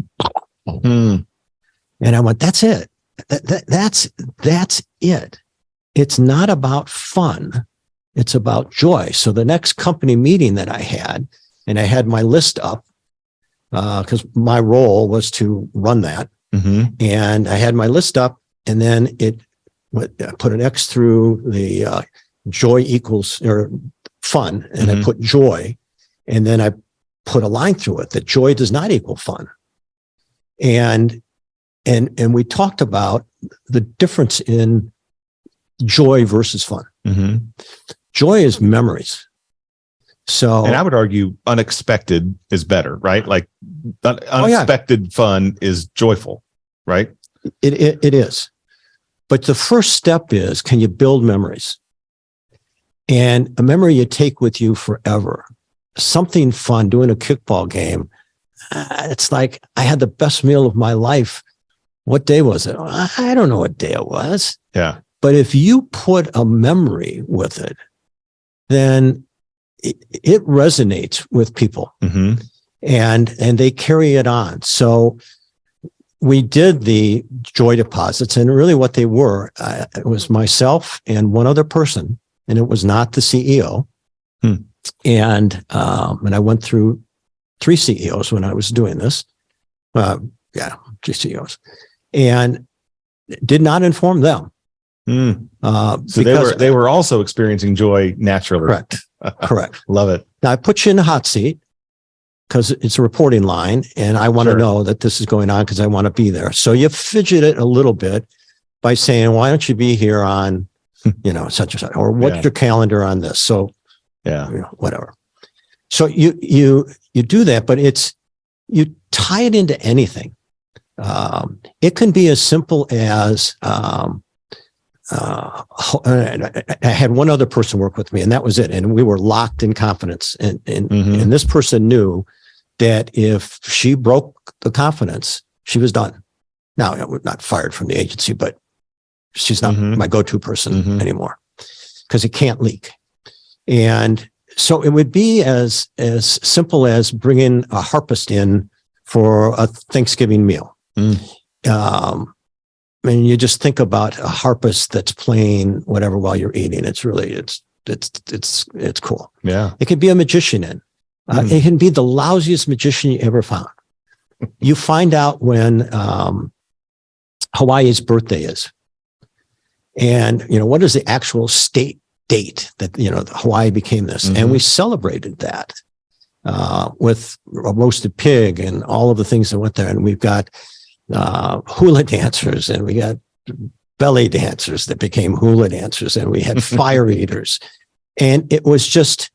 and I went, that's it. That's it. It's not about fun. It's about joy. So the next company meeting that I had, and I had my list up, because my role was to run that. And I had my list up, and then I put an X through the joy equals or fun, and I put joy, and then I put a line through it that joy does not equal fun. And we talked about the difference in joy versus fun. Joy is memories. So, and I would argue unexpected is better, right? Like unexpected fun is joyful, right? It is. But the first step is, can you build memories? And a memory you take with you forever. Something fun, doing a kickball game. It's like, I had the best meal of my life. What day was it? I don't know what day it was. Yeah. But if you put a memory with it, then it resonates with people, and they carry it on. So we did the joy deposits, and really what they were, it was myself and one other person, and it was not the CEO. And I went through 3 CEOs when I was doing this. 3 CEOs, and did not inform them. So they were also experiencing joy naturally. Correct. Love it. Now I put you in the hot seat because it's a reporting line, and I want to know that this is going on because I want to be there. So you fidget it a little bit by saying, why don't you be here on, such and such, or what's your calendar on this? So, whatever. So you do that, but you tie it into anything. It can be as simple as, I had one other person work with me, and that was it. And we were locked in confidence. And this person knew that if she broke the confidence, she was done. Now, we're not fired from the agency, but she's not my go-to person anymore because it can't leak. And so it would be as simple as bringing a harpist in for a Thanksgiving meal. And you just think about a harpist that's playing whatever while you're eating. It's really, it's cool. Yeah. It could be a magician in. It can be the lousiest magician you ever found. You find out when Hawaii's birthday is. And, what is the actual state date that, Hawaii became this? And we celebrated that with a roasted pig and all of the things that went there. And we've got hula dancers, and we got belly dancers that became hula dancers, and we had fire eaters. And it was just,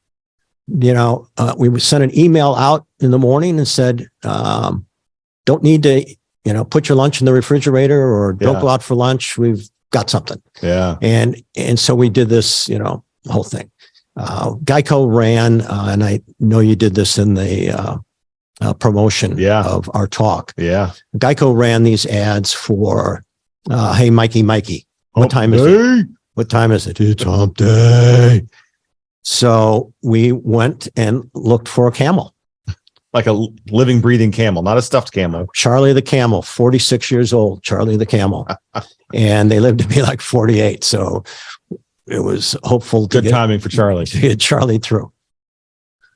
we would send an email out in the morning and said, don't need to, put your lunch in the refrigerator, or don't go out for lunch. We've got something. Yeah. And so we did this, whole thing. Geico ran, and I know you did this in the promotion of our talk. Yeah. Geico ran these ads for, hey, Mikey, what time is it? What time is it? It's hump day. So we went and looked for a camel. Like a living, breathing camel, not a stuffed camel. Charlie the camel, 46 years old, Charlie the camel. And they lived to be like 48. So it was hopeful to good timing for Charlie. To get Charlie through.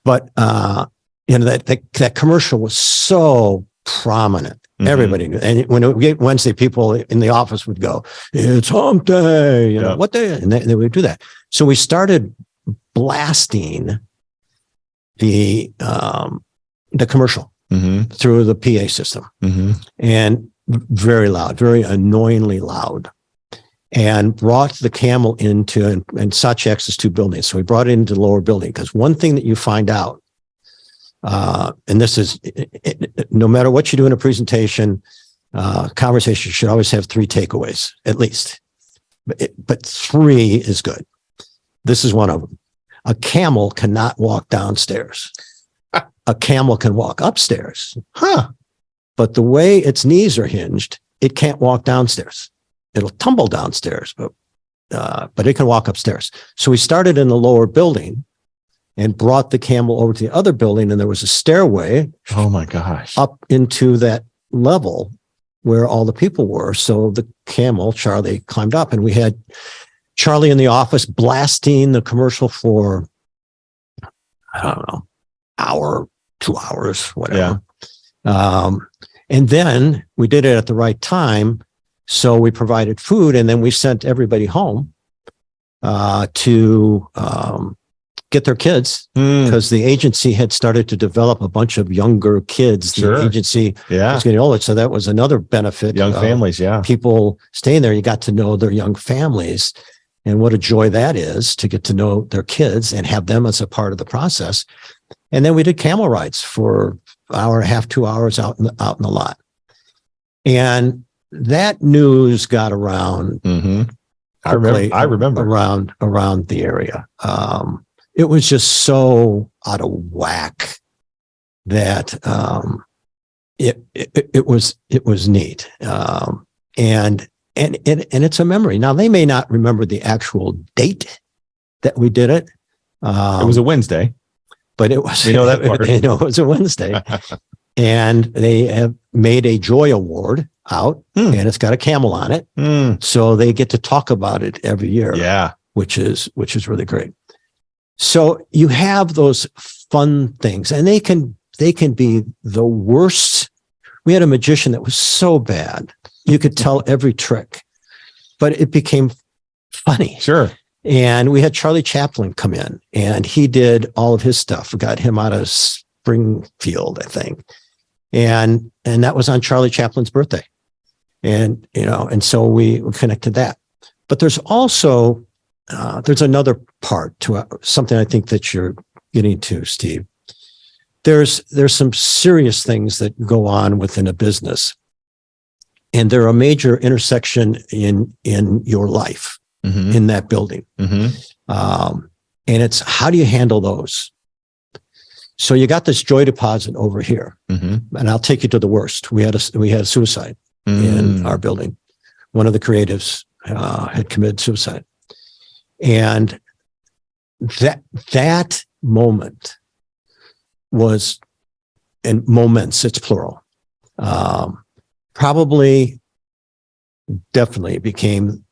But, that commercial was so prominent. Everybody knew. And when it would get Wednesday, people in the office would go, it's hump day, what day? And they would do that. So we started blasting the commercial through the PA system, and very loud, very annoyingly loud, and brought the camel into, and Saatchi X is 2 buildings. So we brought it into the lower building, because one thing that you find out, and this is, no matter what you do in a presentation, conversation should always have 3 takeaways, at least, but 3 is good. This is one of them. A camel cannot walk downstairs. A camel can walk upstairs. Huh. But the way its knees are hinged, it can't walk downstairs. It'll tumble downstairs, but it can walk upstairs. So we started in the lower building and brought the camel over to the other building, and there was a stairway Oh my gosh. up into that level where all the people were. So the camel, Charlie, climbed up, and we had Charlie in the office blasting the commercial for, I don't know, hour, 2 hours, whatever. And then we did it at the right time. So we provided food, and then we sent everybody home to get their kids, because the agency had started to develop a bunch of younger kids. Sure. The agency Yeah. was getting older. So that was another benefit. Young of families. Yeah. people staying there. You got to know their young families, and what a joy that is to get to know their kids and have them as a part of the process. And then we did camel rides for an hour and a half, 2 hours out in the lot. And that news got around. Mm-hmm. quickly I remember. around the area. It was just so out of whack that it was neat. And it's a memory. Now, they may not remember the actual date that we did it. It was a Wednesday. But it was, We know that part. They know it was a Wednesday. And they have made a Joy Award out, and it's got a camel on it. So they get to talk about it every year. Yeah. Which is really great. So you have those fun things, and they can be the worst. We had a magician that was so bad. You could tell every trick, but it became funny. Sure. And we had Charlie Chaplin come in, and he did all of his stuff. We got him out of Springfield, I think. And that was on Charlie Chaplin's birthday. And, and so we connected that. But there's also, there's another part to something I think that you're getting to, Steve. There's some serious things that go on within a business, and they're a major intersection in your life, in that building. And it's, how do you handle those? So you got this joy deposit over here, and I'll take you to the worst. We had a suicide in our building. One of the creatives had committed suicide, and that moment was, and moments, it's plural, definitely became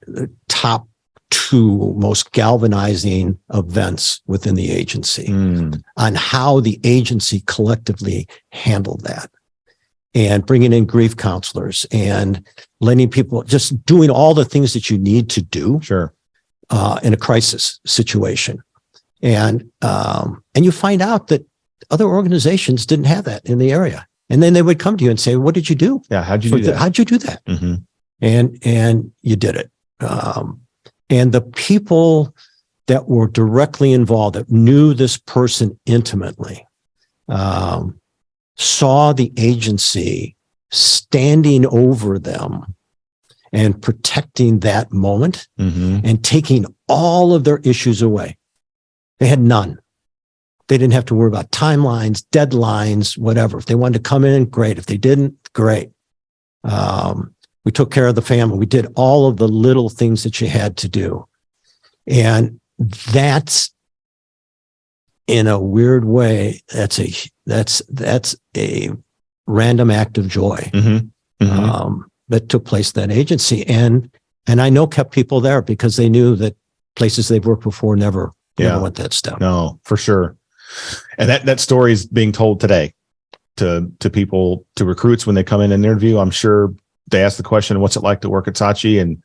the top two most galvanizing events within the agency on how the agency collectively handled that, and bringing in grief counselors and letting people, just doing all the things that you need to do in a crisis situation. And you find out that other organizations didn't have that in the area. And then they would come to you and say, what did you do? Yeah. How'd you do that? How'd you do that? And you did it. And the people that were directly involved, that knew this person intimately, saw the agency standing over them and protecting that moment and taking all of their issues away. They had none. They didn't have to worry about timelines, deadlines, whatever. If they wanted to come in, great. If they didn't, great. We took care of the family. We did all of the little things that you had to do. And that's, in a weird way, that's a random act of joy that took place in that agency. And I know kept people there because they knew that places they've worked before never went that step. No, for sure. And that story is being told today to people, to recruits when they come in and interview. I'm sure they ask the question, what's it like to work at Saatchi? And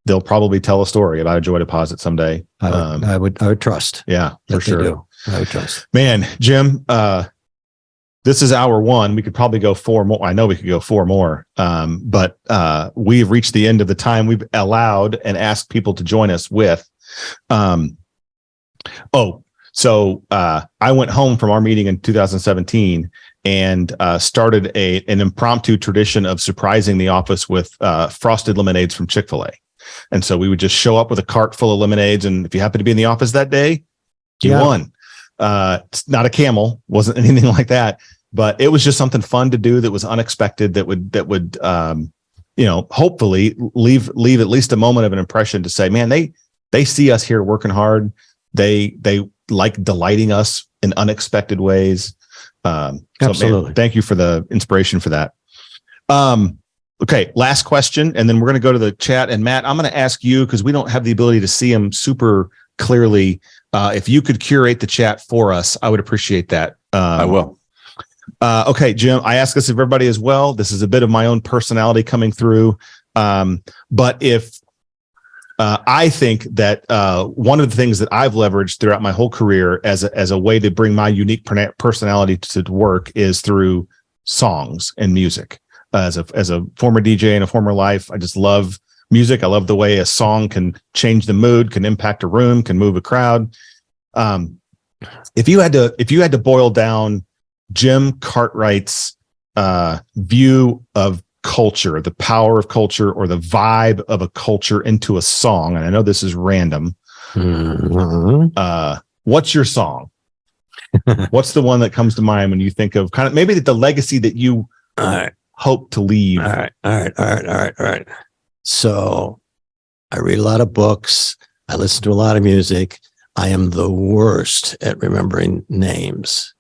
they'll probably tell a story about a joy deposit someday. I would trust. Yeah, for sure. I would trust. Man, Jim, this is hour one. We could probably go 4 more. I know we could go 4 more. But we've reached the end of the time we've allowed and asked people to join us with. So I went home from our meeting in 2017 and started an impromptu tradition of surprising the office with frosted lemonades from Chick-fil-A. And so we would just show up with a cart full of lemonades. And if you happen to be in the office that day, You Yeah. won. It's not a camel, wasn't anything like that, but it was just something fun to do that was unexpected, that would hopefully leave at least a moment of an impression to say, man, they see us here working hard. They like delighting us in unexpected ways. Absolutely. Man, thank you for the inspiration for that. Okay, last question, and then we're going to go to the chat. And Matt, I'm going to ask you, because we don't have the ability to see them super clearly. If you could curate the chat for us, I would appreciate that. I will. Okay, Jim, I ask this of everybody as well. This is a bit of my own personality coming through. But if I think that one of the things that I've leveraged throughout my whole career as a way to bring my unique personality to work is through songs and music. As a former DJ in a former life, I just love music. I love the way a song can change the mood, can impact a room, can move a crowd. If you had to boil down Jim Cartwright's view of culture, the power of culture, or the vibe of a culture into a song, and I know this is random. What's your song? What's the one that comes to mind when you think of kind of maybe the legacy that you hope to leave? All right. So I read a lot of books. I listen to a lot of music. I am the worst at remembering names.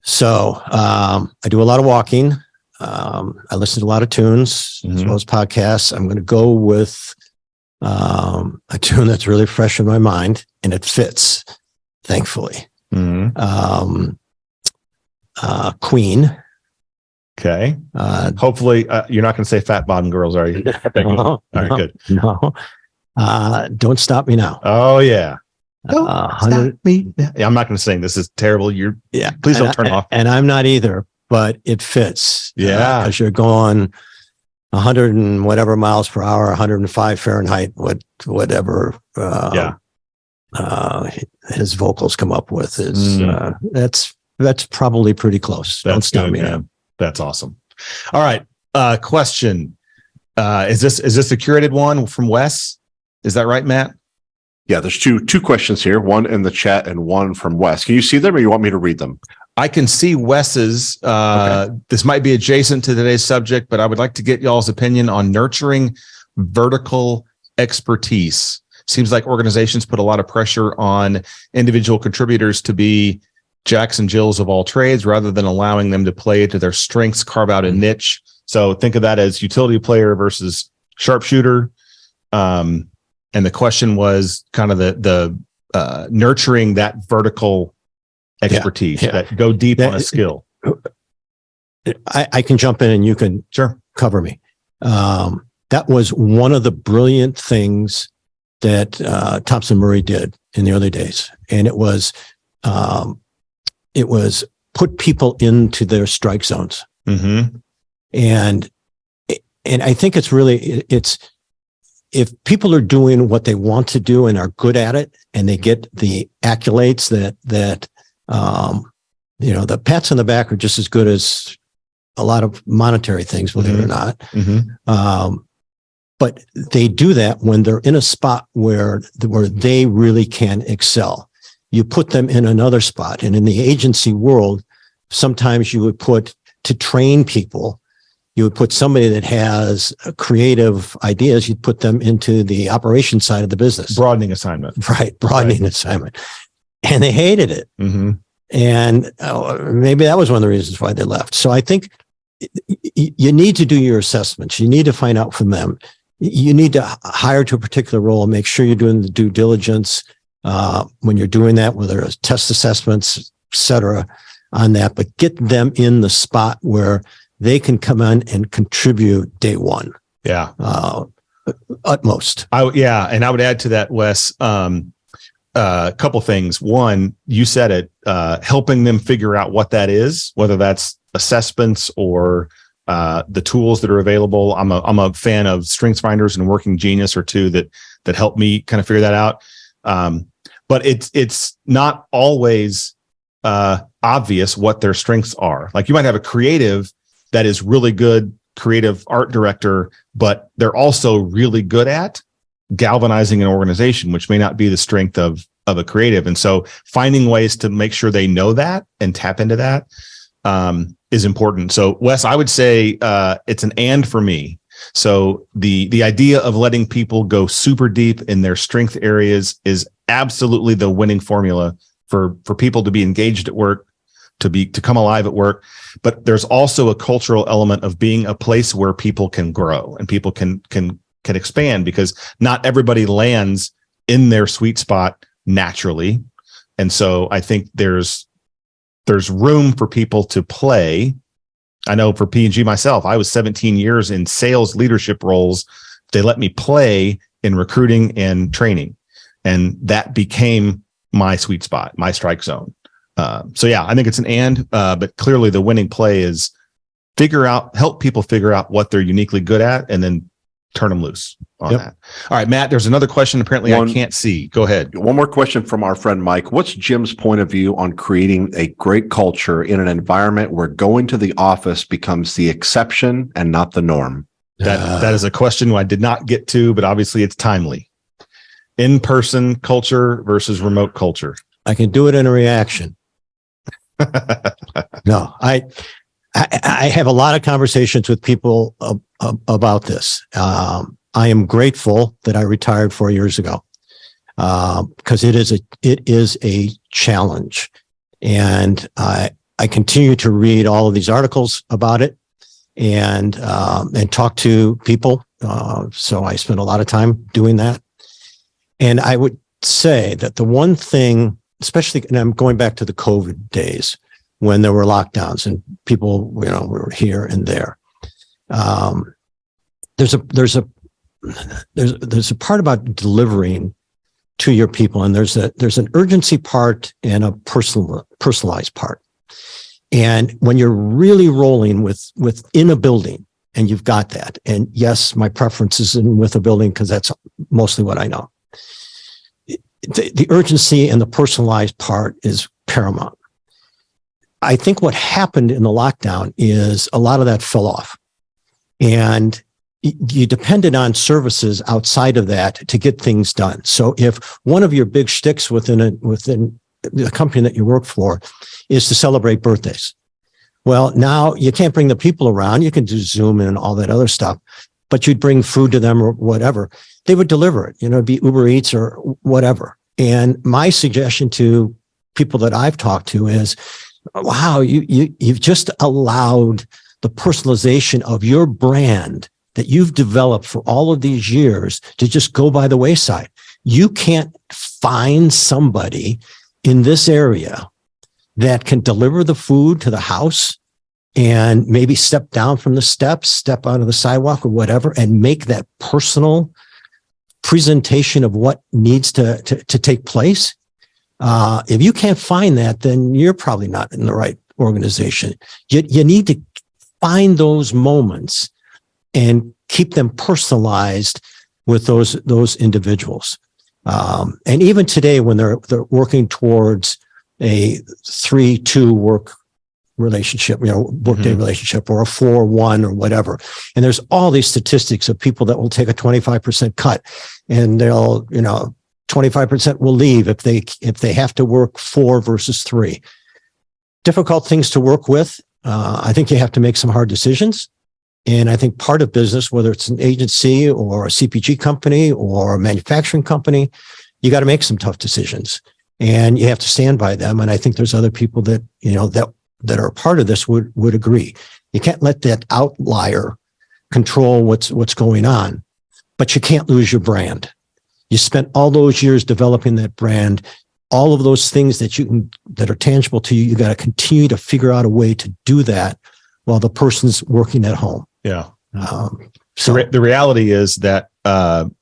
So I do a lot of walking. I listen to a lot of tunes, as well as podcasts. I'm going to go with a tune that's really fresh in my mind, and it fits, thankfully. Queen. Okay. Hopefully, you're not going to say Fat Bottom Girls, are you? All right, good. No. Don't Stop Me Now. Oh, yeah. Stop me. Yeah, I'm not going to sing. This is terrible. Please don't turn off. And I'm not either, but it fits. Yeah. Because you're going 100 and whatever miles per hour, 105 Fahrenheit, whatever. His vocals come up with is that's probably pretty close. Don't Stop Me Now. That's awesome. All right. Question. Is this a curated one from Wes? Is that right, Matt? Yeah, there's two questions here, one in the chat and one from Wes. Can you see them, or you want me to read them? I can see Wes's. Okay. This might be adjacent to today's subject, but I would like to get y'all's opinion on nurturing vertical expertise. Seems like organizations put a lot of pressure on individual contributors to be Jacks and Jills of all trades, rather than allowing them to play to their strengths, carve out a niche. So think of that as utility player versus sharpshooter. And the question was kind of the nurturing that vertical expertise, that go deep on a skill. I can jump in and you can cover me. That was one of the brilliant things that Thompson Murray did in the early days. And it was put people into their strike zones. And I think it's if people are doing what they want to do and are good at it, and they get the accolades that the pats on the back are just as good as a lot of monetary things, believe it or not. But they do that when they're in a spot where they really can excel. You put them in another spot, and in the agency world, sometimes you would put to train people. You would put somebody that has creative ideas, you'd put them into the operation side of the business. Broadening assignment. Right. Broadening assignment. And they hated it. And maybe that was one of the reasons why they left. So I think you need to do your assessments. You need to find out from them. You need to hire to a particular role and make sure you're doing the due diligence when you're doing that, whether it's test assessments, et cetera, on that, but get them in the spot where they can come in and contribute day one. Yeah. Utmost. And I would add to that, Wes, a couple things. One, you said it, helping them figure out what that is, whether that's assessments or the tools that are available. I'm a fan of StrengthsFinders and Working Genius or two that help me kind of figure that out. But it's not always obvious what their strengths are. Like you might have a creative that is really good creative art director, but they're also really good at galvanizing an organization, which may not be the strength of of a creative. And so finding ways to make sure they know that and tap into that is important. So Wes, I would say it's an and for me. So the idea of letting people go super deep in their strength areas is absolutely the winning formula for people to be engaged at work, to come alive at work. But there's also a cultural element of being a place where people can grow and people can expand, because not everybody lands in their sweet spot naturally. And so I think there's room for people to play. I know for P&G myself, I was 17 years in sales leadership roles. They let me play in recruiting and training, and that became my sweet spot, my strike zone. So yeah, I think it's an and, but clearly the winning play is help people figure out what they're uniquely good at, and then turn them loose on that. All right, Matt, there's another question. Apparently I can't see. Go ahead. One more question from our friend Mike. What's Jim's point of view on creating a great culture in an environment where going to the office becomes the exception and not the norm? That is a question I did not get to, but obviously it's timely. In-person culture versus remote culture. I can do it in a reaction. No, I have a lot of conversations with people about this. I am grateful that I retired 4 years ago, because it is a challenge, and I continue to read all of these articles about it and talk to people. So I spend a lot of time doing that, and I would say that the one thing, especially, and I'm going back to the COVID days when there were lockdowns and people, were here and there. There's a part about delivering to your people, and there's an urgency part and a personalized part. And when you're really rolling within a building, and you've got that, and yes, my preference is with a building because that's mostly what I know. The urgency and the personalized part is paramount. I think what happened in the lockdown is a lot of that fell off, and you depended on services outside of that to get things done. So if one of your big shticks within the company that you work for is to celebrate birthdays, well, now you can't bring the people around. You can do Zoom and all that other stuff, but you'd bring food to them or whatever. They would deliver it, it'd be Uber Eats or whatever. And my suggestion to people that I've talked to is, wow, you've just allowed the personalization of your brand that you've developed for all of these years to just go by the wayside. You can't find somebody in this area that can deliver the food to the house and maybe step down from the steps, step onto the sidewalk or whatever, and make that personal presentation of what needs to take place. If you can't find that, then you're probably not in the right organization. You need to find those moments and keep them personalized with those individuals. And even today, when they're working towards a 3-2 work relationship, workday relationship, or a 4-1 or whatever, and there's all these statistics of people that will take a 25% cut, and they'll 25% will leave if they have to work 4 versus 3. Difficult things to work with. I think you have to make some hard decisions. And I think part of business, whether it's an agency or a CPG company or a manufacturing company, you got to make some tough decisions, and you have to stand by them. And I think there's other people that, that are a part of this would agree. You can't let that outlier control what's going on, but you can't lose your brand. You spent all those years developing that brand, all of those things that are tangible to you. You got to continue to figure out a way to do that while the person's working at home. Yeah. So the reality is that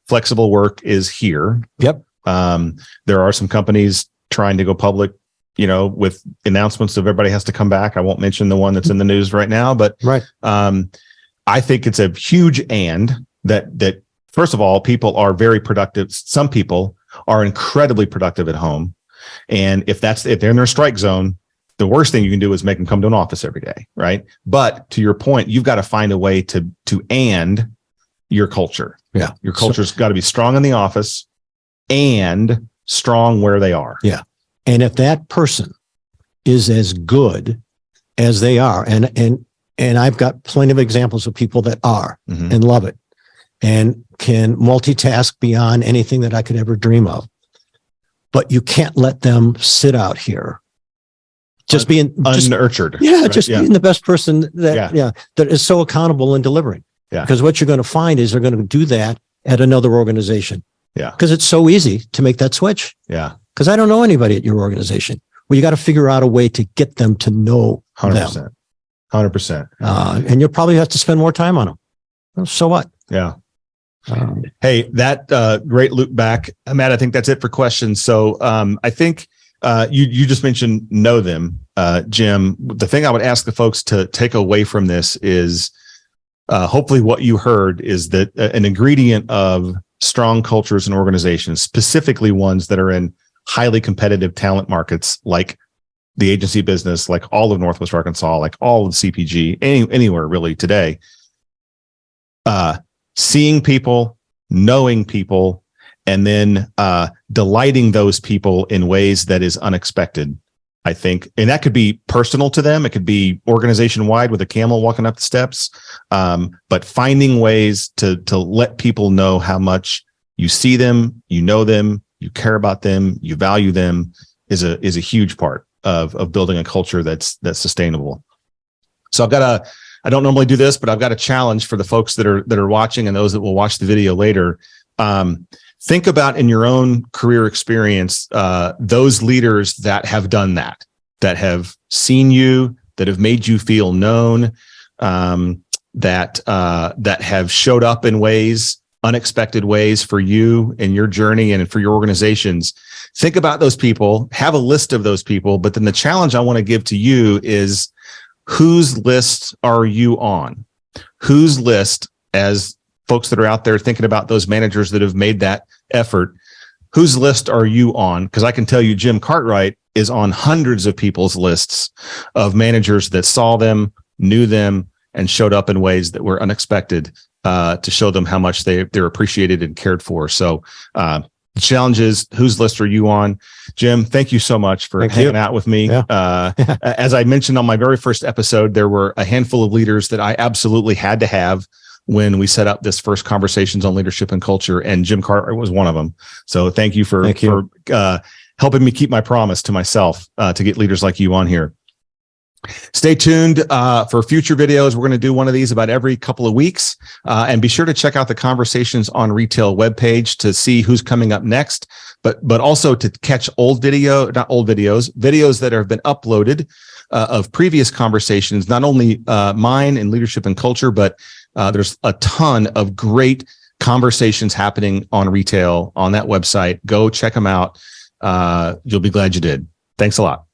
flexible work is here. Yep. There are some companies trying to go public, with announcements of everybody has to come back. I won't mention the one that's in the news right now, but right. I think it's a huge that first of all, people are very productive. Some people are incredibly productive at home. And if they're in their strike zone, the worst thing you can do is make them come to an office every day. Right. But to your point, you've got to find a way to and your culture. Yeah. Your culture's got to be strong in the office and strong where they are. Yeah. And if that person is as good as they are, and I've got plenty of examples of people that are Mhm. and love it and can multitask beyond anything that I could ever dream of. But you can't let them sit out here just being Unnurtured. yeah, right? just being the best person that that is so accountable and delivering. Yeah. Because what you're going to find is they're going to do that at another organization. Yeah. Because it's so easy to make that switch. Yeah. Because I don't know anybody at your organization. Well, you got to figure out a way to get them to know 100%. them. 100%. And you'll probably have to spend more time on them. Well, so what? Yeah. Hey, that great loop back. Matt, I think that's it for questions. So I think you just mentioned know them, Jim. The thing I would ask the folks to take away from this is hopefully what you heard is that an ingredient of strong cultures and organizations, specifically ones that are in highly competitive talent markets like the agency business, like all of Northwest Arkansas, like all of CPG, anywhere really today, seeing people, knowing people, and then delighting those people in ways that is unexpected, I think. And that could be personal to them. It could be organization wide with a camel walking up the steps. But finding ways to let people know how much you see them, you know them, you care about them, you value them is a huge part of building a culture that's sustainable. So I don't normally do this, but I've got a challenge for the folks that are watching and those that will watch the video later. Think about in your own career experience, those leaders that have done that have seen you, that have made you feel known, that have showed up in ways, unexpected ways for you in your journey and for your organizations. Think about those people, have a list of those people, but then the challenge I want to give to you is whose list are you on? Whose list, as folks that are out there thinking about those managers that have made that effort, whose list are you on? Because I can tell you Jim Cartwright is on hundreds of people's lists of managers that saw them, knew them, and showed up in ways that were unexpected to show them how much they're appreciated and cared for. So the challenge is, whose list are you on? Jim, thank you so much for hanging out with me. Yeah. As I mentioned on my very first episode, there were a handful of leaders that I absolutely had to have when we set up this first Conversations on Leadership and Culture, and Jim Cartwright was one of them. So thank you for helping me keep my promise to myself to get leaders like you on here. Stay tuned for future videos. We're going to do one of these about every couple of weeks. And be sure to check out the Conversations on Retail webpage to see who's coming up next, but also to catch videos that have been uploaded of previous conversations, not only mine in leadership and culture, but there's a ton of great conversations happening on retail on that website. Go check them out. You'll be glad you did. Thanks a lot.